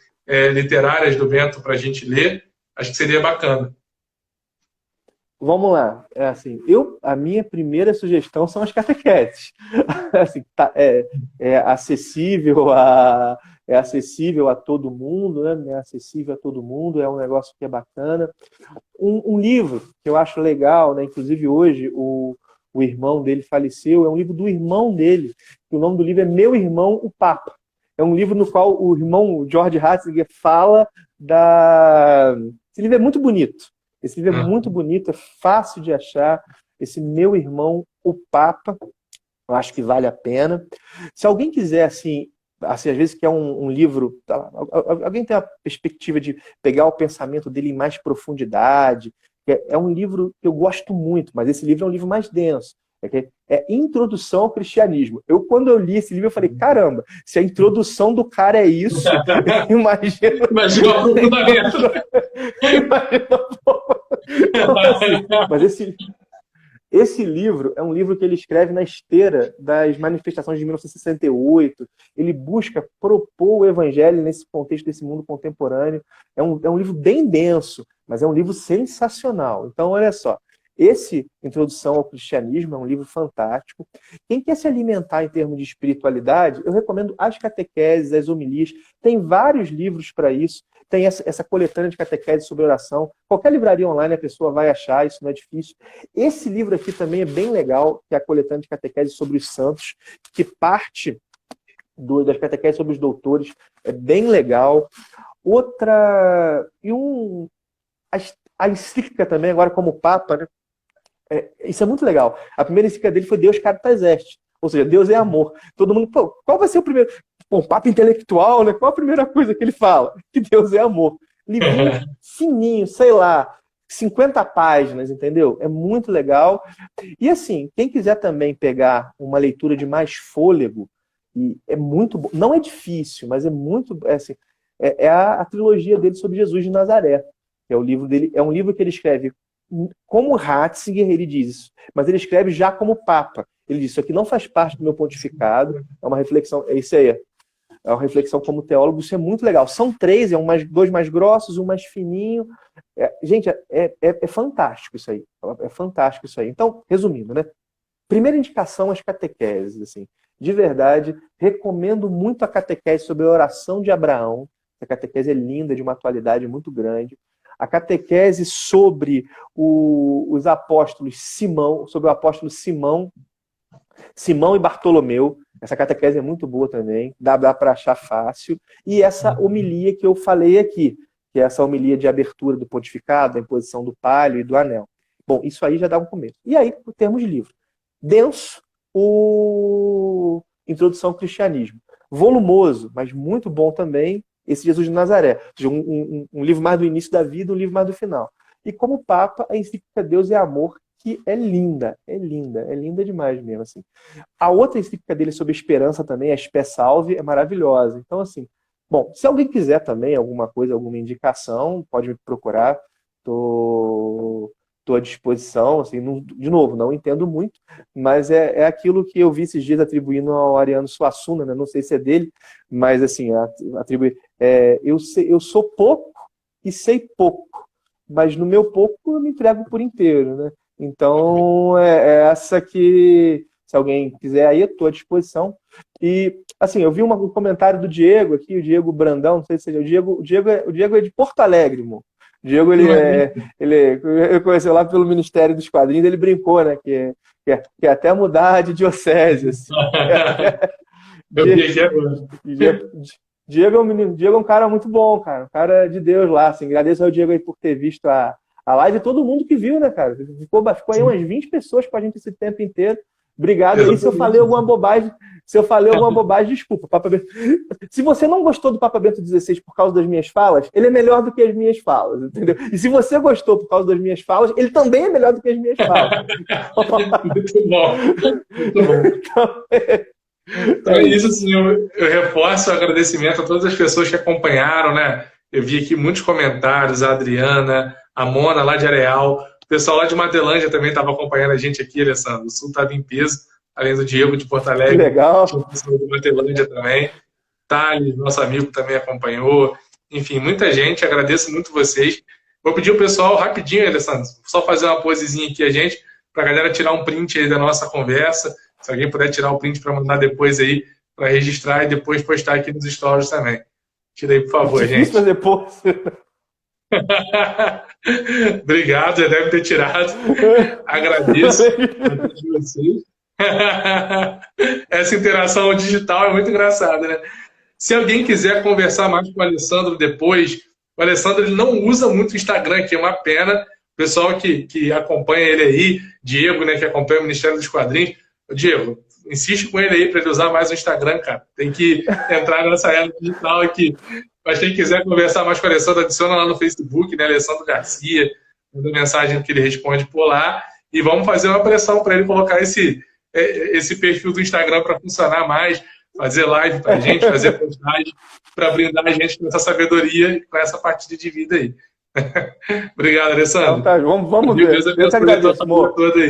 A: literárias do Bento para a gente ler, acho que seria bacana.
B: Vamos lá. A minha primeira sugestão são as catequeses. Assim, é acessível a todo mundo, né? É acessível a todo mundo, é um negócio que é bacana. Um livro que eu acho legal, né? Inclusive hoje o irmão dele faleceu, é um livro do irmão dele, que o nome do livro é Meu Irmão, o Papa. É um livro no qual o irmão George Ratzinger fala da... Esse livro é muito bonito. Esse livro é muito bonito, é fácil de achar. Esse Meu Irmão, o Papa, eu acho que vale a pena. Se alguém quiser, assim às vezes quer um livro... Alguém tem a perspectiva de pegar o pensamento dele em mais profundidade. É um livro que eu gosto muito, mas esse livro é um livro mais denso. É Introdução ao Cristianismo. Quando eu li esse livro, eu falei, caramba, se a introdução do cara é isso, imagina o aprofundamento. Mas esse livro é um livro que ele escreve na esteira das manifestações de 1968. Ele busca propor o evangelho nesse contexto desse mundo contemporâneo. É um livro bem denso, mas é um livro sensacional. Então, olha só. Esse Introdução ao Cristianismo é um livro fantástico. Quem quer se alimentar em termos de espiritualidade, eu recomendo as catequeses, as homilias. Tem vários livros para isso. Tem essa coletânea de catequeses sobre oração. Qualquer livraria online a pessoa vai achar, isso não é difícil. Esse livro aqui também é bem legal, que é a coletânea de catequeses sobre os santos, que parte das catequeses sobre os doutores. É bem legal. A encíclica também, agora como Papa, né? Isso é muito legal. A primeira encíclica dele foi Deus Caritas Est, ou seja, Deus é amor. Todo mundo, qual vai ser o primeiro? Um Papa intelectual, né? Qual a primeira coisa que ele fala? Que Deus é amor. Livrinho fininho, sei lá, 50 páginas, entendeu? É muito legal. E assim, quem quiser também pegar uma leitura de mais fôlego, e é muito bom, não é difícil, mas é muito, a trilogia dele sobre Jesus de Nazaré. É o livro dele, é um livro que ele escreve como Ratzinger, ele diz isso, mas ele escreve já como Papa. Ele diz, isso aqui não faz parte do meu pontificado, é uma reflexão, é isso aí, é uma reflexão como teólogo, isso é muito legal. São 3, dois mais grossos, um mais fininho. Gente, é fantástico isso aí, é fantástico isso aí. Então, resumindo, né? Primeira indicação, as catequeses, assim, de verdade, recomendo muito a catequese sobre a oração de Abraão. A catequese é linda, de uma atualidade muito grande. A catequese sobre os apóstolos sobre o apóstolo Simão e Bartolomeu. Essa catequese é muito boa também, dá para achar fácil. E essa homilia que eu falei aqui, que é essa homilia de abertura do pontificado, a imposição do palio e do anel. Bom, isso aí já dá um começo. E aí, por termos de livro. Denso, o Introdução ao Cristianismo. Volumoso, mas muito bom também, esse Jesus de Nazaré. Ou seja, um livro mais do início da vida, um livro mais do final. E como Papa, a encíclica Deus é Amor, que é linda demais mesmo. Assim. A outra encíclica dele sobre esperança também, a Spes Salvi, é maravilhosa. Então, assim, bom, se alguém quiser também alguma coisa, alguma indicação, pode me procurar. Estou à disposição. Assim, de novo, não entendo muito, mas é aquilo que eu vi esses dias atribuindo ao Ariano Suassuna, né? Não sei se é dele, mas assim, eu sou pouco e sei pouco, mas no meu pouco eu me entrego por inteiro, né? Então, é essa que, se alguém quiser aí, eu estou à disposição. E, assim, eu vi um comentário do Diego aqui, o Diego Brandão, não sei se seja o Diego é de Porto Alegre, irmão. O Diego, ele conheceu lá pelo Ministério dos Quadrinhos, ele brincou, né, que é até mudar de diocese, assim.
A: Eu vi aqui agora.
B: Diego é um menino, Diego é um cara muito bom, cara, um cara de Deus lá, assim. Agradeço ao Diego aí por ter visto a live e todo mundo que viu, né, cara? Ficou aí umas 20 pessoas com a gente esse tempo inteiro. Obrigado aí. Se eu falei alguma bobagem, desculpa. Papa Bento. Se você não gostou do Papa Bento XVI por causa das minhas falas, ele é melhor do que as minhas falas, entendeu? E se você gostou por causa das minhas falas, ele também é melhor do que as minhas falas.
A: Muito bom. Muito bom. Então é isso, assim, eu reforço o agradecimento a todas as pessoas que acompanharam, né? Eu vi aqui muitos comentários, a Adriana, a Mona lá de Areal, o pessoal lá de Matelândia também estava acompanhando a gente aqui, Alessandro. O Sul estava em peso, além do Diego de Porto Alegre.
B: Que legal.
A: Tinha o pessoal de Matelândia também. Thales, nosso amigo, também acompanhou. Enfim, muita gente, agradeço muito vocês. Vou pedir ao pessoal rapidinho, Alessandro, só fazer uma posezinha aqui a gente, para a galera tirar um print aí da nossa conversa. Se alguém puder tirar o print para mandar depois aí, para registrar e depois postar aqui nos stories também. Tira aí, por favor, gente.
B: Fazer pose.
A: Obrigado, já deve ter tirado. Agradeço a todos vocês. Essa interação digital é muito engraçada, né? Se alguém quiser conversar mais com o Alessandro depois, o Alessandro ele não usa muito o Instagram, que é uma pena. O pessoal que acompanha ele aí, Diego, né, que acompanha o Ministério dos Quadrinhos, Diego, insiste com ele aí para ele usar mais o Instagram, cara. Tem que entrar nessa era digital aqui. Mas quem quiser conversar mais com o Alessandro, adiciona lá no Facebook, né, Alessandro Garcia, manda mensagem que ele responde por lá. E vamos fazer uma pressão para ele colocar esse perfil do Instagram para funcionar mais, fazer live para a gente, fazer postagem, para brindar a gente com essa sabedoria e com essa partida de vida aí. Obrigado, Alessandro.
B: Então, tá, vamos ver.
A: Deus abençoe a tua família toda aí.